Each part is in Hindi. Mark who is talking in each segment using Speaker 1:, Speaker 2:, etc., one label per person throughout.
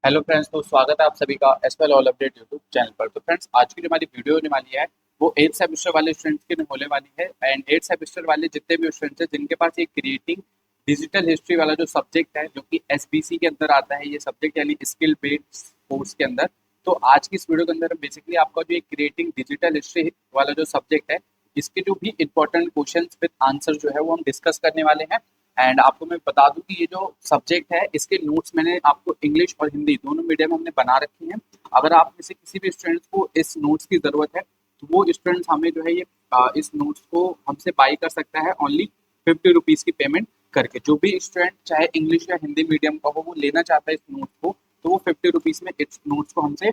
Speaker 1: हेलो फ्रेंड्स, तो स्वागत है आप सभी का SPL all update YouTube channel पर। तो फ्रेंड्स, आज की जो हमारी वीडियो होने वाली है वो 8th सेमेस्टर वाले स्टूडेंट्स की होने वाली है। एंड 8th सेमेस्टर वाले जितने भी स्टूडेंट्स हैं जिनके पास ये क्रिएटिंग डिजिटल हिस्ट्री वाला जो सब्जेक्ट है, जो कि एसबीसी के अंदर आता है ये सब्जेक्ट, यानी स्किल बेस्ड कोर्स के अंदर। तो आज की इस वीडियो के अंदर बेसिकली आपका जो क्रिएटिंग डिजिटल हिस्ट्री वाला जो सब्जेक्ट है, इसके जो भी इंपॉर्टेंट क्वेश्चन विद आंसर जो है वो हम डिस्कस करने वाले हैं। एंड आपको मैं बता दूं कि ये जो सब्जेक्ट है इसके नोट्स मैंने आपको इंग्लिश और हिंदी दोनों मीडियम में हमने बना रखी हैं। अगर आप में से किसी भी स्टूडेंट्स को इस नोट्स की ज़रूरत है तो वो स्टूडेंट्स हमें जो है इस नोट्स को हमसे बाई कर सकता है ओनली 50 रुपीज़ की पेमेंट करके। जो भी स्टूडेंट चाहे इंग्लिश या हिंदी मीडियम का हो वो लेना चाहता है इस नोट्स को, तो वो 50 रुपीज़ में इस नोट्स को हमसे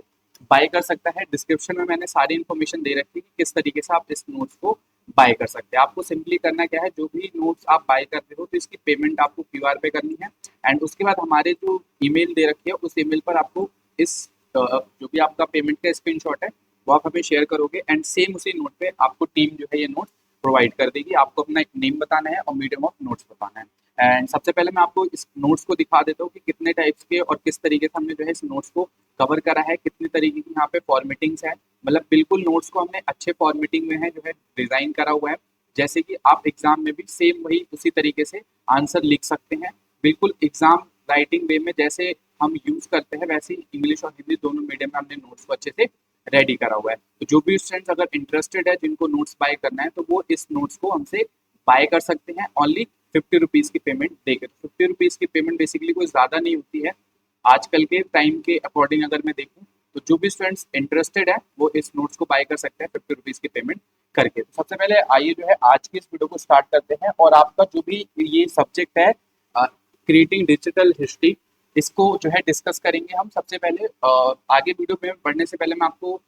Speaker 1: बाय कर सकता है। डिस्क्रिप्शन में मैंने सारी इन्फॉर्मेशन दे रखी है कि किस तरीके से आप इस नोट्स को बाय कर सकते हैं। आपको सिंपली करना क्या है, जो भी नोट्स आप बाय करते हो तो इसकी पेमेंट आपको क्यूआर पे करनी है। एंड उसके बाद हमारे जो ईमेल दे रखी है उस ईमेल पर आपको इस जो भी आपका पेमेंट का स्क्रीनशॉट है वो आप हमें शेयर करोगे। एंड सेम उसी नोट पे आपको टीम जो है ये नोट्स प्रोवाइड कर देगी। आपको अपना नेम बताना है और मीडियम ऑफ नोट्स बताना है। एंड सबसे पहले मैं आपको इस नोट्स को दिखा देता हूँ कि कितने टाइप्स के और किस तरीके से हमने जो है इस नोट्स को कवर करा है, कितने तरीके की यहाँ पे फॉर्मेटिंग्स है। मतलब बिल्कुल नोट्स को हमने अच्छे फॉर्मेटिंग में है जो है डिजाइन करा हुआ है, जैसे कि आप एग्जाम में भी सेम वही उसी तरीके से आंसर लिख सकते हैं। बिल्कुल एग्जाम राइटिंग वे में जैसे हम यूज करते हैं वैसे ही इंग्लिश और हिंदी दोनों मीडियम में हमने नोट्स को अच्छे से रेडी करा हुआ है। तो जो भी स्टूडेंट्स अगर इंटरेस्टेड है जिनको नोट्स बाय करना है तो वो इस नोट्स को हमसे बाय कर सकते हैं ओनली 50 रुपीज़ की पेमेंट देकर। तो 50 रुपीज़ की पेमेंट बेसिकली कोई ज़्यादा नहीं होती है आजकल के टाइम के अकॉर्डिंग। अगर मैं देखूँ तो जो भी स्टूडेंट्स इंटरेस्टेड है वो इस नोट्स को बाय कर सकते हैं 50 रुपीज़ की पेमेंट करके। तो सबसे पहले आइए जो है आज की इस वीडियो को स्टार्ट करते हैं। और आपका जो भी ये सब्जेक्ट है क्रिएटिंग डिजिटल हिस्ट्री, इसको जो है डिस्कस करेंगे हम। सबसे पहले आगे वीडियो में बढ़ने से पहले मैं आपको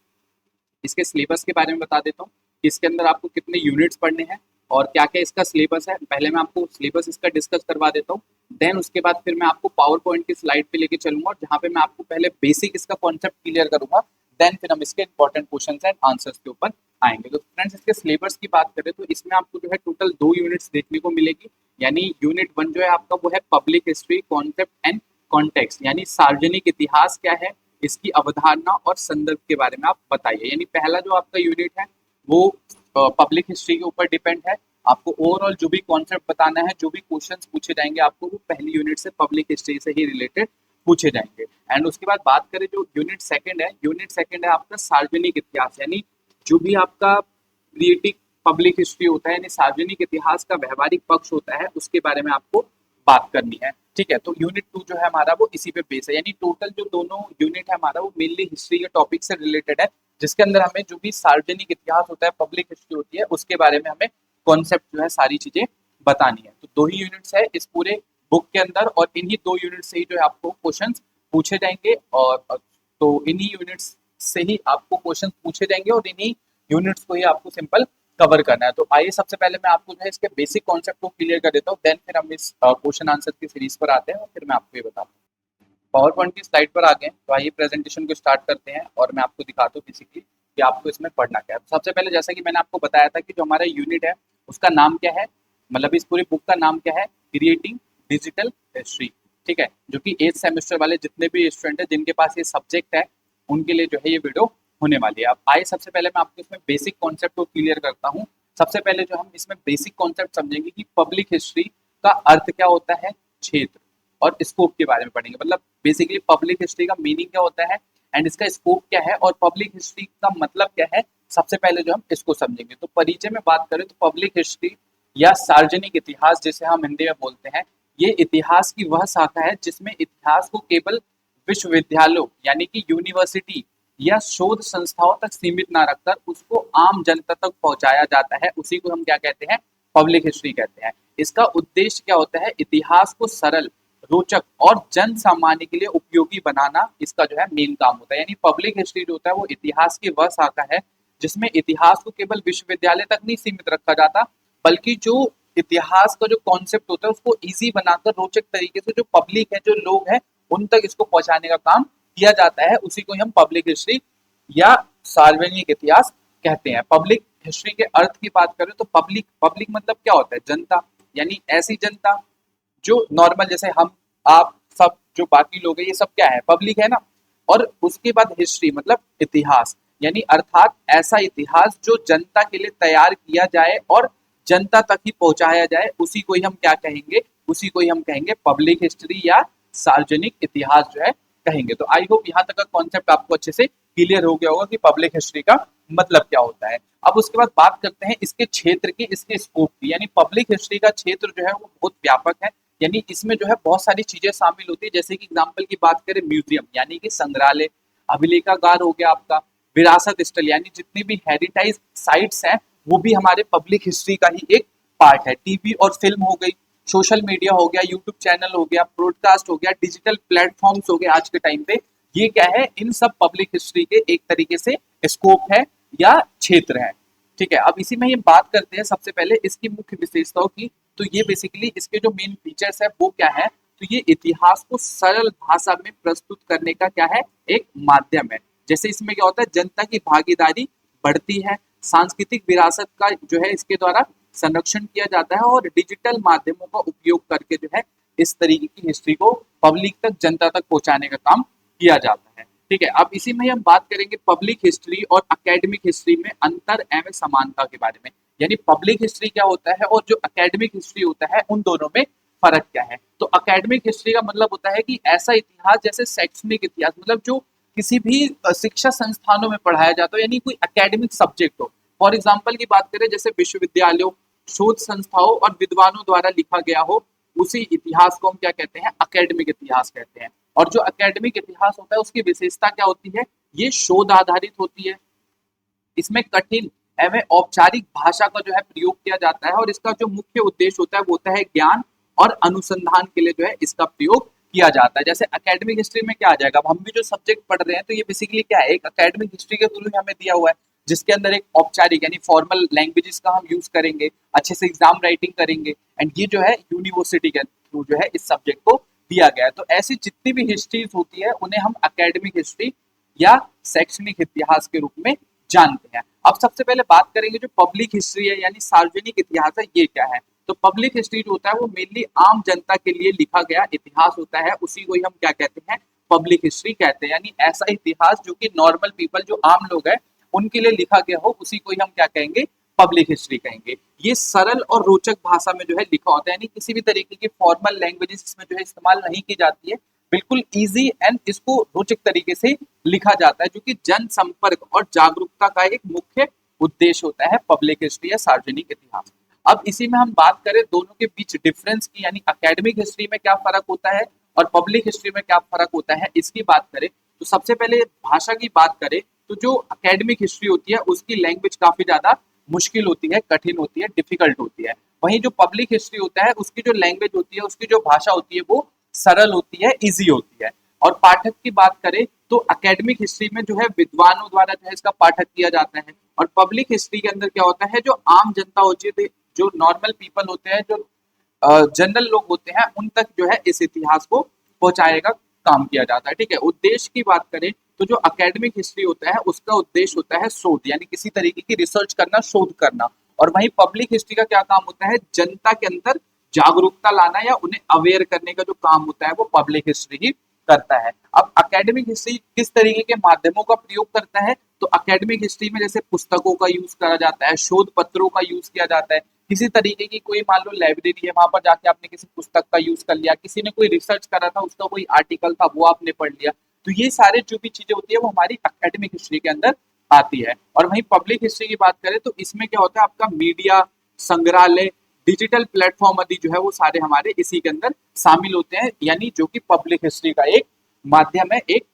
Speaker 1: इसके सिलेबस के बारे में बता देता हूँ कि इसके अंदर आपको कितने यूनिट्स पढ़ने हैं और क्या क्या इसका सिलेबस है। पहले मैं आपको सिलेबस इसका डिस्कस करवा देता हूँ, देन उसके बाद फिर मैं आपको पावर पॉइंट की स्लाइड पे लेके चलूंगा और जहाँ पे मैं आपको पहले बेसिक इसका कॉन्सेप्ट क्लियर करूंगा, देन फिर हम इसके इंपॉर्टेंट क्वेश्चन एंड आंसर्स के ऊपर आएंगे। तो फ्रेंड्स, इसके सिलेबस की बात करें तो इसमें आपको जो है टोटल 2 यूनिट्स देखने को मिलेगी। यानी यूनिट 1 जो है आपका वो है public history concept and context, यानी सार्वजनिक इतिहास क्या है, इसकी अवधारणा और संदर्भ के बारे में आप बताइए। यानी पहला जो आपका यूनिट है वो पब्लिक हिस्ट्री के ऊपर डिपेंड है। आपको ओवरऑल जो भी कॉन्सेप्ट बताना है, जो भी क्वेश्चंस पूछे जाएंगे आपको वो पहली यूनिट से पब्लिक हिस्ट्री से ही रिलेटेड पूछे जाएंगे। एंड उसके बाद बात करें जो यूनिट सेकंड है आपका सार्वजनिक इतिहास, यानी जो भी आपका क्रिएटिव पब्लिक हिस्ट्री होता है, यानी सार्वजनिक इतिहास का व्यवहारिक पक्ष होता है, उसके बारे में आपको बात करनी है। ठीक है, तो यूनिट 2 जो है हमारा वो इसी पे बेस है। यानी टोटल जो दोनों यूनिट है हमारा वो मेनली हिस्ट्री के टॉपिक से रिलेटेड है, जिसके अंदर हमें जो भी सार्वजनिक इतिहास होता है, पब्लिक हिस्ट्री होती है, उसके बारे में हमें कॉन्सेप्ट जो है सारी चीजें बतानी है। तो 2 ही यूनिट्स है इस पूरे बुक के अंदर और इन्हीं 2 यूनिट से ही जो है आपको क्वेश्चन पूछे जाएंगे। और तो इन्हीं यूनिट्स से ही आपको क्वेश्चन पूछे जाएंगे और इन्हीं यूनिट्स को ही आपको सिंपल कवर करना है। तो आइए सबसे पहले मैं आपको जो है इसके बेसिक कॉन्सेप्ट को क्लियर कर देता हूँ, देन फिर हम इस क्वेश्चन आंसर की सीरीज पर आते हैं और फिर मैं आपको ये बताता हूँ। पावर पॉइंट की स्लाइड पर आ गए तो आइए प्रेजेंटेशन को स्टार्ट करते हैं और मैं आपको दिखाता हूँ बेसिकली कि आपको इसमें पढ़ना क्या है। तो सबसे पहले जैसा कि मैंने आपको बताया था कि जो हमारा यूनिट है उसका नाम क्या है, मतलब इस पूरी बुक का नाम क्या है, क्रिएटिंग डिजिटल हिस्ट्री। ठीक है, जो कि 8th सेमेस्टर वाले जितने भी स्टूडेंट है जिनके पास ये सब्जेक्ट है उनके लिए जो है ये वीडियो होने वाली है। अब आइए सबसे पहले मैं आपको इसमें बेसिक कॉन्सेप्ट को क्लियर करता हूँ। सबसे पहले जो हम इसमें बेसिक कॉन्सेप्ट समझेंगे कि पब्लिक हिस्ट्री का अर्थ क्या होता है, क्षेत्र और स्कोप के बारे में पढ़ेंगे। मतलब बेसिकली पब्लिक हिस्ट्री का मीनिंग क्या होता है एंड इसका स्कोप क्या है और पब्लिक हिस्ट्री का मतलब क्या है, सबसे पहले जो हम इसको समझेंगे। तो परिचय में बात करें तो पब्लिक हिस्ट्री या सार्वजनिक इतिहास जिसे हम हिंदी में बोलते हैं, ये इतिहास की वह शाखा है जिसमें इतिहास को केवल विश्वविद्यालयों यानी कि यूनिवर्सिटी या शोध संस्थाओं तक सीमित ना रखकर उसको आम जनता तक पहुंचाया जाता है, उसी को हम क्या कहते हैं, पब्लिक हिस्ट्री कहते हैं। इसका उद्देश्य क्या होता है, इतिहास को सरल, रोचक और जन सामान्य के लिए उपयोगी बनाना इसका जो है मेन काम होता है। यानी पब्लिक हिस्ट्री जो होता है वो इतिहास की वह शाखा है जिसमें इतिहास को केवल विश्वविद्यालय तक नहीं सीमित रखा जाता, बल्कि जो इतिहास का जो कॉन्सेप्ट होता है उसको इजी बनाकर रोचक तरीके से जो पब्लिक है, जो लोग हैं, उन तक इसको पहुंचाने का काम किया जाता है। उसी को हम पब्लिक हिस्ट्री या सार्वजनिक इतिहास कहते हैं। पब्लिक हिस्ट्री के अर्थ की बात करें तो पब्लिक पब्लिक मतलब क्या होता है, जनता, यानी ऐसी जनता जो नॉर्मल जैसे हम आप सब जो बाकी लोग हैं ये सब क्या है, पब्लिक है ना। और उसके बाद हिस्ट्री मतलब इतिहास, यानी अर्थात ऐसा इतिहास जो जनता के लिए तैयार किया जाए और जनता तक ही पहुंचाया जाए, उसी को ही हम क्या कहेंगे, उसी को ही हम कहेंगे पब्लिक हिस्ट्री या सार्वजनिक इतिहास जो है कहेंगे। तो आई होप यहाँ तक का कॉन्सेप्ट आपको अच्छे से क्लियर हो गया होगा कि पब्लिक हिस्ट्री का मतलब क्या होता है। अब उसके बाद बात करते हैं इसके क्षेत्र की, इसके स्कोप की, यानी पब्लिक हिस्ट्री का क्षेत्र जो है वो बहुत व्यापक है, यानी इसमें जो है बहुत सारी चीजें शामिल होती है। जैसे कि एग्जाम्पल की बात करें, म्यूजियम यानी कि संग्रहालय, अभिलेखागार हो गया आपका, विरासत स्थल यानी जितनी भी हेरिटेज साइट्स हैं वो भी हमारे पब्लिक हिस्ट्री का ही एक पार्ट है। टीवी और फिल्म हो गई, सोशल मीडिया हो गया, यूट्यूब चैनल हो गया, ब्रॉडकास्ट हो गया, डिजिटल प्लेटफॉर्म्स हो गए आज के टाइम पे, ये क्या है, इन सब पब्लिक हिस्ट्री के एक तरीके से स्कोप है या क्षेत्र है। ठीक है, अब इसी में ये बात करते हैं सबसे पहले इसकी मुख्य विशेषताओं की। तो ये बेसिकली इसके जो मेन फीचर्स है वो क्या है, तो ये इतिहास को सरल भाषा में प्रस्तुत करने का क्या है, एक माध्यम है। जैसे इसमें क्या होता है, जनता की भागीदारी बढ़ती है, सांस्कृतिक विरासत का जो है इसके द्वारा संरक्षण किया जाता है और डिजिटल माध्यमों का उपयोग करके जो है इस तरीके की हिस्ट्री को पब्लिक तक, जनता तक पहुंचाने का काम किया जाता है। ठीक है, अब इसी में हम बात करेंगे पब्लिक हिस्ट्री और एकेडमिक हिस्ट्री में अंतर एवं समानता के बारे में, यानी पब्लिक हिस्ट्री क्या होता है और जो एकेडमिक हिस्ट्री होता है उन दोनों में फर्क क्या है। तो एकेडमिक हिस्ट्री का मतलब होता है कि ऐसा इतिहास जैसे शैक्षणिक इतिहास, मतलब जो किसी भी शिक्षा संस्थानों में पढ़ाया जाता हो, यानी कोई एकेडमिक सब्जेक्ट हो। फॉर एग्जाम्पल की बात करें, जैसे विश्वविद्यालयों, शोध संस्थाओं और विद्वानों द्वारा लिखा गया हो, उसी इतिहास को हम क्या कहते हैं, एकेडमिक इतिहास कहते हैं। और जो एकेडमिक इतिहास होता है उसकी विशेषता क्या होती है, ये शोध आधारित होती है, इसमें कठिन एवं औपचारिक भाषा का जो है प्रयोग किया जाता है और इसका जो मुख्य उद्देश्य होता है वो होता है ज्ञान और अनुसंधान के लिए जो है इसका प्रयोग किया जाता है। जैसे एकेडमिक हिस्ट्री में क्या आ जाएगा, अब हम भी जो सब्जेक्ट पढ़ रहे हैं तो ये बेसिकली क्या है, एक एकेडमिक हिस्ट्री के थ्रू हमें दिया हुआ है, जिसके अंदर एक औपचारिक यानी फॉर्मल लैंग्वेजेस का हम यूज करेंगे, अच्छे से एग्जाम राइटिंग करेंगे, एंड ये जो है यूनिवर्सिटी के थ्रू जो है इस सब्जेक्ट को दिया गया है। तो ऐसी जितनी भी हिस्ट्रीज होती है उन्हें हम एकेडमिक हिस्ट्री या शैक्षणिक इतिहास के रूप में जानते हैं। अब सबसे पहले बात करेंगे जो पब्लिक हिस्ट्री है यानी सार्वजनिक इतिहास है, ये क्या है। तो पब्लिक हिस्ट्री जो होता है वो मेनली आम जनता के लिए लिखा गया इतिहास होता है, उसी को ही हम क्या कहते हैं, पब्लिक हिस्ट्री कहते हैं। यानी ऐसा इतिहास जो कि नॉर्मल पीपल, जो आम लोग हैं, उनके लिए लिखा गया हो, उसी को ही हम क्या कहेंगे, पब्लिक हिस्ट्री कहेंगे। ये सरल और रोचक भाषा में जो है लिखा होता है, यानी किसी भी तरीके की फॉर्मल लैंग्वेजेस इसमें जो है इस्तेमाल नहीं की जाती है, बिल्कुल इजी एंड इसको रोचक तरीके से लिखा जाता है, जो कि जन संपर्क और जागरूकता का एक मुख्य उद्देश्य होता है पब्लिक हिस्ट्री या सार्वजनिक इतिहास। अब इसी में हम बात करें दोनों के बीच डिफरेंस की, यानी एकेडमिक हिस्ट्री में क्या फर्क होता है और पब्लिक हिस्ट्री में क्या फर्क होता है, इसकी बात करें तो सबसे पहले भाषा की बात करें तो जो एकेडमिक हिस्ट्री होती है उसकी लैंग्वेज काफी ज्यादा मुश्किल होती है, कठिन होती है, डिफिकल्ट होती है। वहीं जो पब्लिक हिस्ट्री होता है उसकी जो लैंग्वेज होती है, उसकी जो भाषा होती है वो सरल होती है, इजी होती है। और पाठक की बात करें तो एकेडमिक हिस्ट्री में जो है विद्वानों द्वारा जो है इसका पाठक किया जाता है, और पब्लिक हिस्ट्री के अंदर क्या होता है, जो आम जनता होती है, जो नॉर्मल पीपल होते हैं, जो जनरल लोग होते हैं, उन तक जो है इस इतिहास को पहुंचाने का काम किया जाता है। ठीक है, उद्देश्य की बात करें तो जो एकेडमिक हिस्ट्री होता है उसका उद्देश्य होता है शोध, यानी किसी तरीके की रिसर्च करना, शोध करना। और वहीं पब्लिक हिस्ट्री का क्या काम होता है, जनता के अंदर जागरूकता लाना या उन्हें अवेयर करने का जो काम होता है वो पब्लिक हिस्ट्री ही करता है। अब एकेडमिक हिस्ट्री किस तरीके के माध्यमों का प्रयोग करता है, तो एकेडमिक हिस्ट्री में जैसे पुस्तकों का यूज करा जाता है, शोध पत्रों का यूज किया जाता है, किसी तरीके की कोई मान लो लाइब्रेरी है, वहां पर जाके आपने किसी पुस्तक का यूज कर लिया, किसी ने कोई रिसर्च करा था, उसका कोई आर्टिकल था वो आपने पढ़ लिया। तो ये सारे जो भी चीजें होती है वो हमारी एकेडमिक हिस्ट्री के अंदर आती है। और वहीं पब्लिक हिस्ट्री की बात करें तो इसमें क्या होता है, आपका मीडिया, संग्रहालय, डिजिटल प्लेटफॉर्म आदि जो है वो सारे हमारे इसी के अंदर शामिल होते हैं, यानी जो कि पब्लिक हिस्ट्री का एक माध्यम है, एक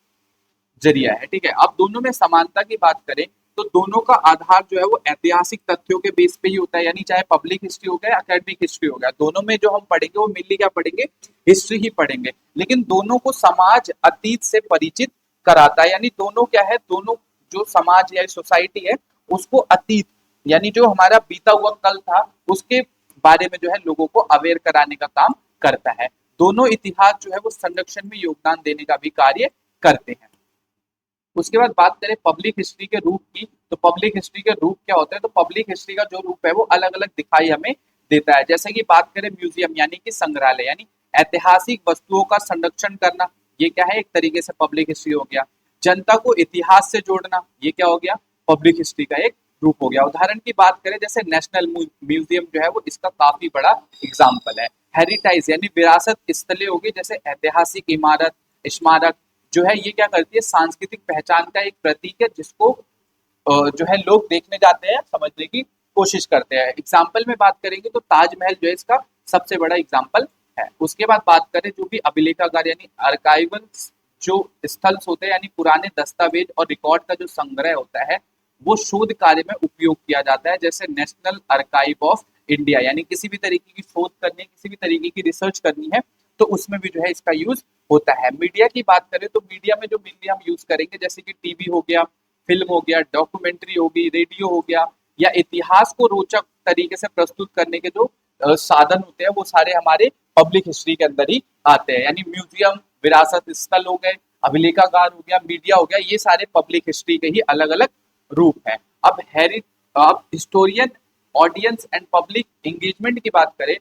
Speaker 1: जरिया है। ठीक है, अब दोनों में समानता की बात करें तो दोनों का आधार जो है वो ऐतिहासिक तथ्यों के बेस पे ही होता है, यानी चाहे पब्लिक हिस्ट्री हो गया, एकेडमिक हिस्ट्री हो गया, दोनों में जो हम पढ़ेंगे वो मेनली क्या पढ़ेंगे, हिस्ट्री ही पढ़ेंगे। लेकिन दोनों को समाज अतीत से परिचित कराता है, यानी दोनों क्या है, दोनों जो समाज या सोसाइटी है उसको अतीत यानी जो हमारा बीता हुआ कल था उसके बारे में जो है लोगों को अवेयर कराने का काम करता है। दोनों इतिहास जो है वो संरक्षण में योगदान देने का भी कार्य करते हैं। उसके बाद बात करें पब्लिक हिस्ट्री के रूप की, तो पब्लिक हिस्ट्री के रूप क्या होते हैं, तो पब्लिक हिस्ट्री का जो रूप है वो अलग अलग दिखाई हमें देता है। जैसे कि बात करें म्यूजियम यानी कि संग्रहालय, यानी ऐतिहासिक वस्तुओं का संरक्षण करना, ये क्या है, एक तरीके से पब्लिक हिस्ट्री हो गया। जनता को इतिहास से जोड़ना, ये क्या हो गया, पब्लिक हिस्ट्री का एक रूप हो गया। उदाहरण की बात करें जैसे नेशनल म्यूजियम जो है वो इसका काफी बड़ा एग्जाम्पल है। हेरिटाइज यानी विरासत स्थलें होगी, जैसे ऐतिहासिक इमारत, स्मारक जो है ये क्या करती है, सांस्कृतिक पहचान का एक प्रतीक है, जिसको जो है लोग देखने जाते हैं, समझने की कोशिश करते हैं। एग्जाम्पल में बात करेंगे तो ताजमहल जो है इसका सबसे बड़ा एग्जाम्पल है। उसके बाद बात करें जो भी अभिलेखागार यानी आर्काइवल जो स्थल होते हैं, यानी पुराने दस्तावेज और रिकॉर्ड का जो संग्रह होता है वो शोध कार्य में उपयोग किया जाता है। जैसे नेशनल आर्काइव ऑफ इंडिया, यानी किसी भी तरीके की शोध करनी है, किसी भी तरीके की रिसर्च करनी है तो उसमें भी जो है इसका यूज होता है। मीडिया की बात करें तो मीडिया में जो मेनली हम यूज करेंगे जैसे कि टीवी हो गया, फिल्म हो गया, डॉक्यूमेंट्री होगी, रेडियो हो गया, या इतिहास को रोचक तरीके से प्रस्तुत करने के जो साधन होते हैं वो सारे हमारे पब्लिक हिस्ट्री के अंदर ही आते हैं। यानी म्यूजियम, विरासत स्थल हो गए, अभिलेखागार हो गया, मीडिया हो गया, ये सारे पब्लिक हिस्ट्री के ही अलग अलग रूप है। अब historian, audience and public engagement की बात करें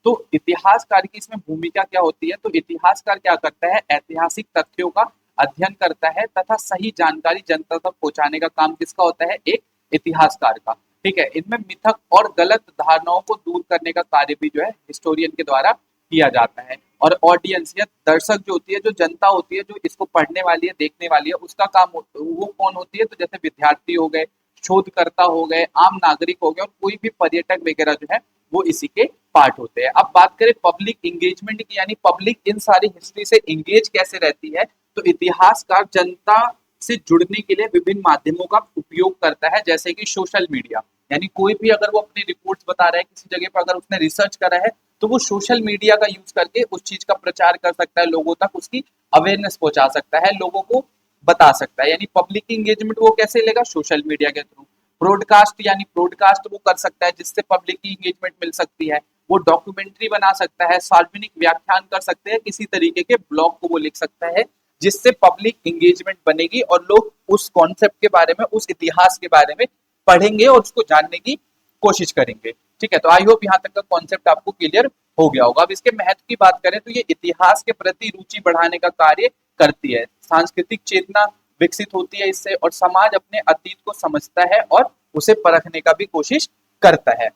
Speaker 1: तो इतिहासकार की इसमें भूमिका क्या होती है, तो इतिहासकार क्या करता है, ऐतिहासिक तथ्यों का अध्ययन करता है तथा सही जानकारी जनता तक पहुंचाने का काम किसका होता है, एक इतिहासकार का। ठीक है, इनमें मिथक और गलत धारणाओं को दूर करने का कार्य भी जो है हिस्टोरियन के द्वारा किया जाता है। और ऑडियंस या दर्शक जो होती है, जो जनता होती है, जो इसको पढ़ने वाली है, देखने वाली है, उसका काम वो कौन होती है, तो जैसे विद्यार्थी हो गए, शोधकर्ता हो गए, आम नागरिक हो गए, और कोई भी पर्यटक वगैरह जो है वो इसी के पार्ट होते हैं। अब बात करें पब्लिक इंगेजमेंट की, यानी पब्लिक इन सारी हिस्ट्री से इंगेज कैसे रहती है, तो इतिहासकार जनता से जुड़ने के लिए विभिन्न माध्यमों का उपयोग करता है, जैसे कि सोशल मीडिया। यानी कोई भी अगर वो अपनी रिपोर्ट्स बता रहा है किसी जगह पर, अगर उसने रिसर्च करा है तो वो सोशल मीडिया का यूज करके उस चीज का प्रचार कर सकता है, लोगों तक उसकी अवेयरनेस पहुंचा सकता है, लोगों को बता सकता है। यानी पब्लिक इंगेजमेंट वो कैसे लेगा, सोशल मीडिया के थ्रू। ब्रॉडकास्ट यानी ब्रॉडकास्ट वो कर सकता है जिससे पब्लिक की इंगेजमेंट मिल सकती है। वो डॉक्यूमेंट्री बना सकता है, सार्वजनिक व्याख्यान कर सकते हैं, किसी तरीके के ब्लॉग को वो लिख सकता है जिससे पब्लिक इंगेजमेंट बनेगी और लोग उस कॉन्सेप्ट के बारे में, उस इतिहास के बारे में पढ़ेंगे और उसको जानने की कोशिश करेंगे। ठीक है, तो आई होप यहाँ तक का कॉन्सेप्ट आपको क्लियर हो गया होगा। अब इसके महत्व की बात करें तो ये इतिहास के प्रति रुचि बढ़ाने का कार्य करती है, सांस्कृतिक चेतना विकसित होती है इससे, और समाज अपने अतीत को समझता है और उसे परखने का भी कोशिश करता है।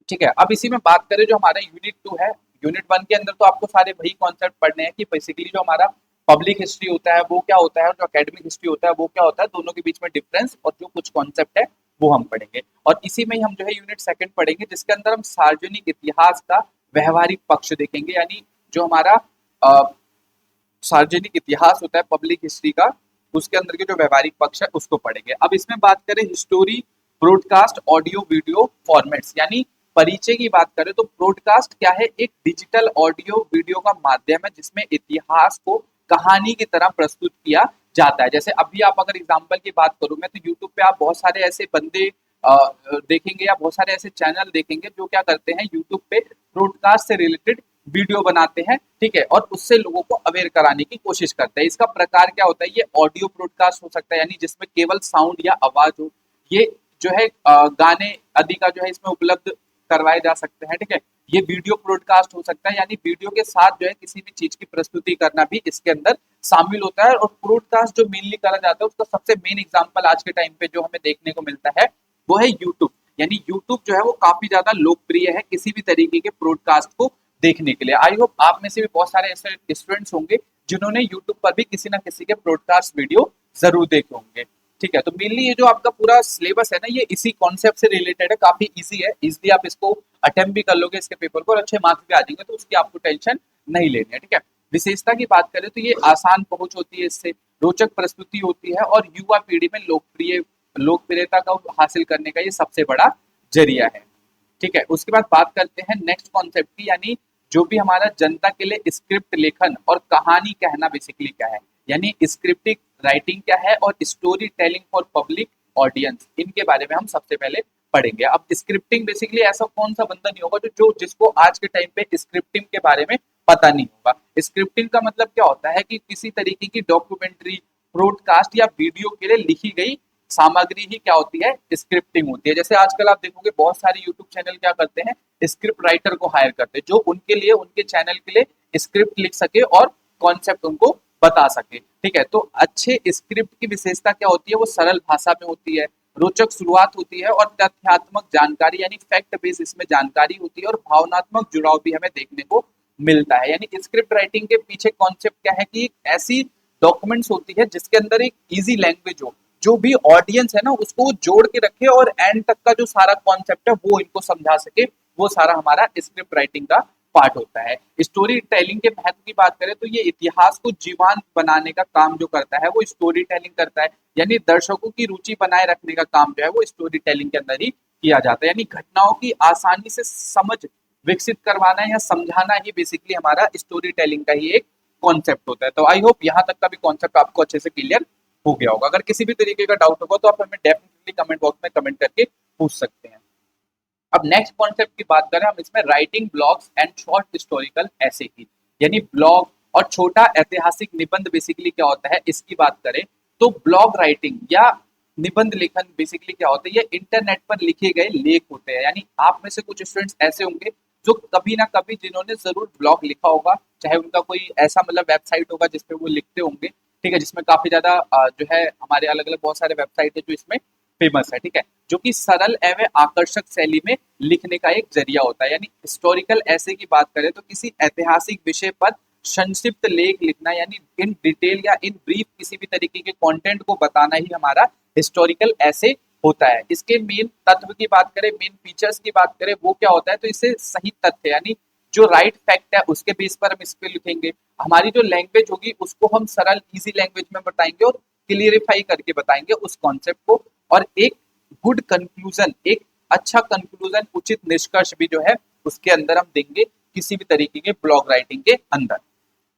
Speaker 1: ठीक है, अब इसी में बात करें जो हमारा यूनिट 2 है, यूनिट 1 के अंदर तो आपको सारे वही कॉन्सेप्ट पढ़ने हैं कि बेसिकली जो हमारा पब्लिक हिस्ट्री होता है वो क्या होता है और जो एकेडमिक हिस्ट्री होता है वो क्या होता है, दोनों के बीच में डिफरेंस और जो कुछ कॉन्सेप्ट है वो हम पढ़ेंगे। और इसी में ही हम जो है यूनिट 2 पढ़ेंगे जिसके अंदर हम सार्वजनिक इतिहास का व्यवहारिक पक्ष देखेंगे, यानी जो हमारा सार्वजनिक इतिहास होता है पब्लिक हिस्ट्री का, उसके अंदर के जो व्यवहारिक पक्ष है उसको पढ़ेंगे। अब इसमें बात करें history, broadcast, audio video formats, यानी परिचय की बात करें तो ब्रॉडकास्ट क्या है, एक डिजिटल ऑडियो वीडियो का माध्यम है जिसमें इतिहास को कहानी की तरह प्रस्तुत किया जाता है। जैसे अभी आप अगर एग्जांपल की बात करूं मैं, तो यूट्यूब पे आप बहुत सारे ऐसे बंदे देखेंगे या बहुत सारे ऐसे चैनल देखेंगे जो क्या करते हैं, यूट्यूब पे ब्रॉडकास्ट से रिलेटेड वीडियो बनाते हैं, ठीक है, और उससे लोगों को अवेयर कराने की कोशिश करते हैं। इसका प्रकार क्या होता है, ये ऑडियो ब्रॉडकास्ट हो सकता है, यानी जिसमें केवल साउंड या आवाज हो, ये जो है गाने आदि का जो है इसमें उपलब्ध करवाए जा सकते हैं। ठीक है, ये वीडियो ब्रॉडकास्ट हो सकता है, यानी वीडियो के साथ जो है किसी भी चीज की प्रस्तुति करना भी इसके अंदर शामिल होता है। और ब्रॉडकास्ट जो मेनली करा जाता है उसका सबसे मेन एग्जांपल आज के टाइम पे जो हमें देखने को मिलता है वो है यूट्यूब। यानी यूट्यूब जो है वो काफी ज्यादा लोकप्रिय है किसी भी तरीके के ब्रॉडकास्ट को देखने के लिए। आई होप आप में से भी बहुत सारे ऐसे स्टूडेंट्स होंगे जिन्होंने यूट्यूब पर भी किसी ना किसी के ब्रॉडकास्ट वीडियो जरूर देखे होंगे। ठीक है, तो मेनली ये जो आपका पूरा सिलेबस है ना, ये इसी कॉन्सेप्ट से रिलेटेड है, काफी इजी है, इजीली आप इसको अटेम्प्ट भी कर लोगे इसके पेपर को और अच्छे मार्क्स भी आ जाएंगे, तो उसकी आपको टेंशन नहीं लेनी है। ठीक है, विशेषता की बात करें तो ये आसान पहुंच होती है, इससे रोचक प्रस्तुति होती है और युवा पीढ़ी में लोकप्रियता का हासिल करने का ये सबसे बड़ा जरिया है। ठीक है, उसके बाद बात करते हैं नेक्स्ट कॉन्सेप्ट की, यानी जो भी हमारा जनता के लिए स्क्रिप्ट लेखन और कहानी कहना बेसिकली क्या है, यानी स्क्रिप्टिंग राइटिंग क्या है और story telling for public audience, इनके बारे में हम सबसे पहले पढ़ेंगे। अब स्क्रिप्टिंग बेसिकली ऐसा कौन सा बंदा नहीं होगा जो जिसको आज के टाइम पे स्क्रिप्टिंग के बारे में पता नहीं होगा। स्क्रिप्टिंग का मतलब क्या होता है कि किसी तरीके की डॉक्यूमेंट्री, ब्रॉडकास्ट या वीडियो के लिए लिखी गई सामग्री ही क्या होती है, स्क्रिप्टिंग होती है। जैसे आजकल आप देखोगे बहुत सारे यूट्यूब चैनल क्या करते हैं, स्क्रिप्ट राइटर को हायर करते हैं जो उनके लिए, उनके चैनल के लिए स्क्रिप्ट लिख सके और कॉन्सेप्ट उनको बता सके। ठीक है, तो अच्छे स्क्रिप्ट की विशेषता क्या होती है, वो सरल भाषा में होती है, रोचक शुरुआत होती है और तथ्यात्मक जानकारी यानी फैक्ट बेस इसमें जानकारी होती है और भावनात्मक जुड़ाव भी हमें देखने को मिलता है। यानी स्क्रिप्ट राइटिंग के पीछे कॉन्सेप्ट क्या है कि एक ऐसी डॉक्यूमेंट्स होती है जिसके अंदर एक इजी लैंग्वेज हो, जो भी ऑडियंस है ना उसको जोड़ के रखे और एंड तक का जो सारा कॉन्सेप्ट है वो इनको समझा सके, वो सारा हमारा स्क्रिप्ट राइटिंग का पार्ट होता है। स्टोरी टेलिंग के महत्व की बात करें तो ये इतिहास को जीवंत बनाने का काम जो करता है वो स्टोरी टेलिंग करता है। यानी दर्शकों की रुचि बनाए रखने का काम जो है वो स्टोरी टेलिंग के अंदर ही किया जाता है। यानी घटनाओं की आसानी से समझ विकसित करवाना या समझाना ही बेसिकली हमारा स्टोरी टेलिंग का ही एक कॉन्सेप्ट होता है। तो आई होप यहाँ तक का भी कॉन्सेप्ट आपको अच्छे से क्लियर हो गया होगा। अगर किसी भी तरीके का डाउट होगा तो आप हमें डेफिनेटली कमेंट बॉक्स में कमेंट करके पूछ सकते हैं। अब नेक्स्ट कॉन्सेप्ट की बात करें हम इसमें writing blogs and short historical ऐसे की, यानी ब्लॉग और छोटा ऐतिहासिक निबंध बेसिकली क्या होता है इसकी बात करें तो ब्लॉग राइटिंग या निबंध लेखन बेसिकली क्या होता है, ये इंटरनेट पर लिखे गए लेख होते हैं। यानी आप में से कुछ स्टूडेंट्स ऐसे होंगे जो कभी ना कभी जिन्होंने जरूर ब्लॉग लिखा होगा, चाहे उनका कोई ऐसा मतलब वेबसाइट होगा जिसपे वो लिखते होंगे। ठीक है, जिसमें काफी ज्यादा जो है हमारे अलग अलग बहुत सारे वेबसाइट है जो इसमें फेमस है। ठीक है, जो कि सरल एवं आकर्षक शैली में लिखने का एक जरिया होता है। यानी हिस्टोरिकल ऐसे की बात करें तो किसी ऐतिहासिक विषय पर संक्षिप्त लेख लिखना, यानी इन डिटेल या इन ब्रीफ किसी भी तरीके के कंटेंट को बताना ही हमारा हिस्टोरिकल ऐसे होता है। इसके मेन तत्व की बात करें, मेन फीचर्स की बात करें, वो क्या होता है तो इससे सही तथ्य यानी जो राइट फैक्ट है उसके बेस पर हम इस पे लिखेंगे। हमारी जो लैंग्वेज होगी उसको हम सरल इजी लैंग्वेज में बताएंगे और क्लियरिफाई करके बताएंगे उस कॉन्सेप्ट को, और एक गुड कंक्लूजन, एक अच्छा कंक्लूजन, उचित निष्कर्ष भी जो है उसके अंदर हम देंगे किसी भी तरीके के ब्लॉग राइटिंग के अंदर।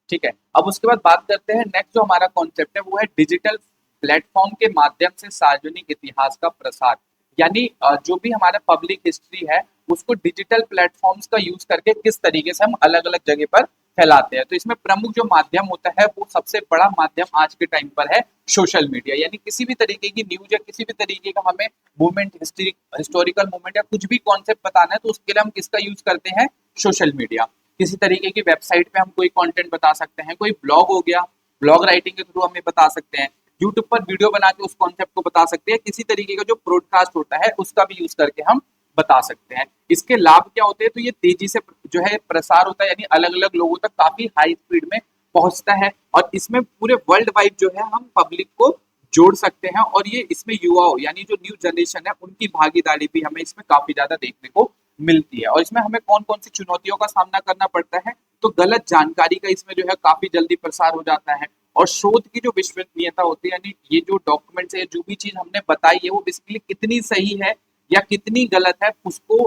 Speaker 1: ठीक है, अब उसके बाद बात करते हैं नेक्स्ट जो हमारा कॉन्सेप्ट है वो है डिजिटल प्लेटफॉर्म के माध्यम से सार्वजनिक इतिहास का प्रसार। यानी जो भी हमारा पब्लिक हिस्ट्री है उसको डिजिटल प्लेटफॉर्म्स का यूज करके किस तरीके से हम अलग अलग जगह पर फैलाते हैं। तो इसमें प्रमुख जो माध्यम होता है वो सबसे बड़ा माध्यम आज के टाइम पर है सोशल मीडिया। यानी किसी भी तरीके की न्यूज या किसी भी तरीके का हमें मूवमेंट, हिस्टोरिकल मूवमेंट या कुछ भी कॉन्सेप्ट बताना है तो उसके लिए हम किसका यूज करते हैं, सोशल मीडिया। किसी तरीके की वेबसाइट पे हम कोई कंटेंट बता सकते हैं, कोई ब्लॉग हो गया, ब्लॉग राइटिंग के थ्रू हमें बता सकते हैं, यूट्यूब पर वीडियो बना के उस कॉन्सेप्ट को बता सकते हैं, किसी तरीके का जो ब्रॉडकास्ट होता है उसका भी यूज करके हम बता सकते हैं। इसके लाभ क्या होते हैं तो ये तेजी से जो है प्रसार होता है, यानी अलग अलग लोगों तक काफी हाई स्पीड में पहुंचता है और इसमें पूरे वर्ल्ड वाइड जो है हम पब्लिक को जोड़ सकते हैं। और ये इसमें युवाओं यानी जो न्यू जनरेशन है उनकी भागीदारी भी हमें इसमें काफी ज्यादा देखने को मिलती है। और इसमें हमें कौन कौन सी चुनौतियों का सामना करना पड़ता है तो गलत जानकारी का इसमें जो है काफी जल्दी प्रसार हो जाता है, और शोध की जो विश्वसनीयता होती है यानी ये जो डॉक्यूमेंट्स है, जो भी चीज हमने बताई है वो बेसिकली कितनी सही है या कितनी गलत है उसको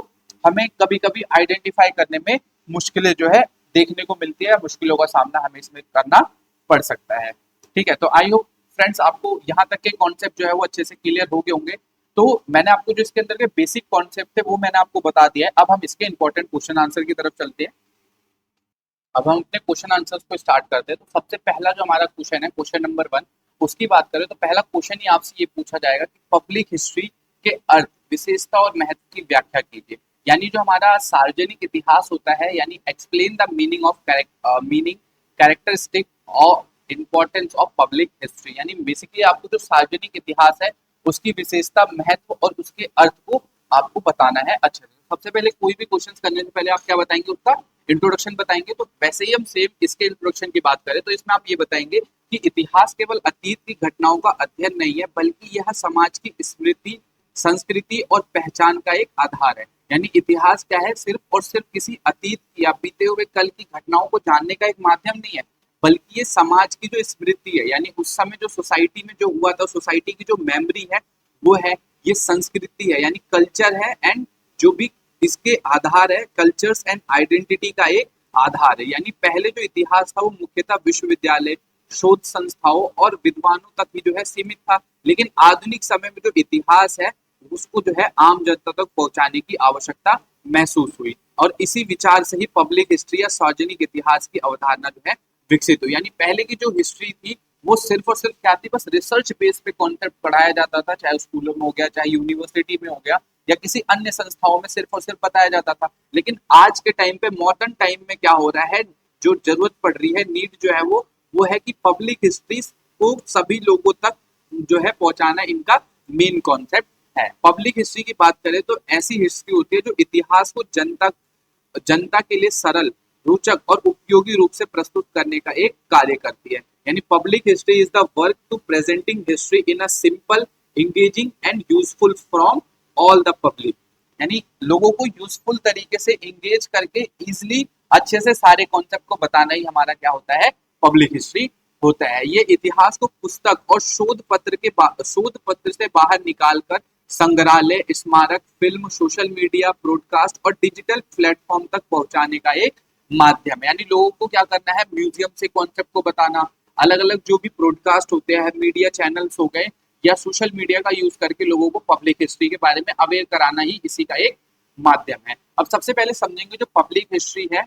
Speaker 1: हमें कभी कभी आइडेंटिफाई करने में मुश्किलें जो है देखने को मिलती है, मुश्किलों का सामना हमें इसमें करना पड़ सकता है। ठीक है, तो आई होप फ्रेंड्स आपको यहाँ तक के कॉन्सेप्ट जो है वो अच्छे से क्लियर हो गए होंगे। तो मैंने आपको जो इसके अंदर के बेसिक कॉन्सेप्ट है वो मैंने आपको बता दिया है। अब हम इसके इंपॉर्टेंट क्वेश्चन आंसर की तरफ चलते हैं। अब हम अपने क्वेश्चन आंसर्स को स्टार्ट करते हैं। तो सबसे पहला जो हमारा क्वेश्चन है, क्वेश्चन नंबर 1, उसकी बात करें तो पहला क्वेश्चन ही आपसे ये पूछा जाएगा कि पब्लिक हिस्ट्री के अर्थ, विशेषता और महत्व की व्याख्या कीजिए। यानी जो हमारा सार्वजनिक इतिहास होता है, यानी explain the meaning of meaning, characteristic और इंपॉर्टेंस ऑफ पब्लिक हिस्ट्री। यानी बेसिकली आपको जो सार्वजनिक इतिहास है उसकी विशेषता, महत्व और उसके अर्थ को आपको बताना है। अच्छा, सबसे पहले कोई भी क्वेश्चन करने से पहले आप क्या बताएंगे, उसका इंट्रोडक्शन बताएंगे। तो वैसे ही हम सेम इसके इंट्रोडक्शन की बात करें तो इसमें आप ये बताएंगे कि इतिहास केवल अतीत की घटनाओं का अध्ययन नहीं है बल्कि यह समाज की स्मृति, संस्कृति और पहचान का एक आधार है। यानी इतिहास क्या है, सिर्फ और सिर्फ किसी अतीत या बीते हुए कल की घटनाओं को जानने का एक माध्यम नहीं है, बल्कि ये समाज की जो स्मृति है, यानी उस समय जो सोसाइटी में जो हुआ था, सोसाइटी की जो मेमोरी है वो है, ये संस्कृति है यानी कल्चर है, एंड जो भी इसके आधार है, कल्चर्स एंड आइडेंटिटी का एक आधार है। यानी पहले जो इतिहास था वो मुख्यतः विश्वविद्यालय, शोध संस्थाओं और विद्वानों तक ही जो है सीमित था, लेकिन आधुनिक समय में जो इतिहास है उसको जो है आम जनता तक पहुंचाने की आवश्यकता महसूस हुई, और इसी विचार से ही पब्लिक हिस्ट्री या सार्वजनिक इतिहास की अवधारणा जो है विकसित हुई। यानी पहले की जो हिस्ट्री थी वो सिर्फ और सिर्फ क्या थी, बस रिसर्च बेस पे कॉन्सेप्ट पढ़ाया जाता था, चाहे स्कूलों में हो गया, चाहे यूनिवर्सिटी में हो गया, या किसी अन्य संस्थाओं में सिर्फ और सिर्फ बताया जाता था। लेकिन आज के टाइम पे, मॉडर्न टाइम में क्या हो रहा है, जो जरूरत पड़ रही है, नीड जो है वो है कि पब्लिक हिस्ट्री को सभी लोगों तक जो है पहुंचाना इनका मेन कॉन्सेप्ट है। पब्लिक हिस्ट्री की बात करें तो ऐसी हिस्ट्री होती है जो इतिहास को जनता जनता के लिए सरल, रोचक और उपयोगी रूप से प्रस्तुत करने का एक कार्य करती है। यानी public history is the work to presenting history in a simple, engaging and useful from all the public. यानी लोगों को यूजफुल तरीके से इंगेज करके इजिली अच्छे से सारे कॉन्सेप्ट को बताना ही हमारा क्या होता है, पब्लिक हिस्ट्री होता है। ये इतिहास को पुस्तक और शोध पत्र से बाहर निकालकर संग्रहालय, स्मारक, फिल्म, सोशल मीडिया, ब्रॉडकास्ट और डिजिटल प्लेटफॉर्म तक पहुंचाने का एक माध्यम है। यानी लोगों को क्या करना है, म्यूजियम से कॉन्सेप्ट को बताना, अलग अलग जो भी ब्रॉडकास्ट होते हैं, मीडिया चैनल्स हो गए, या सोशल मीडिया का यूज करके लोगों को पब्लिक हिस्ट्री के बारे में अवेयर कराना ही इसी का एक माध्यम है। अब सबसे पहले समझेंगे जो पब्लिक हिस्ट्री है,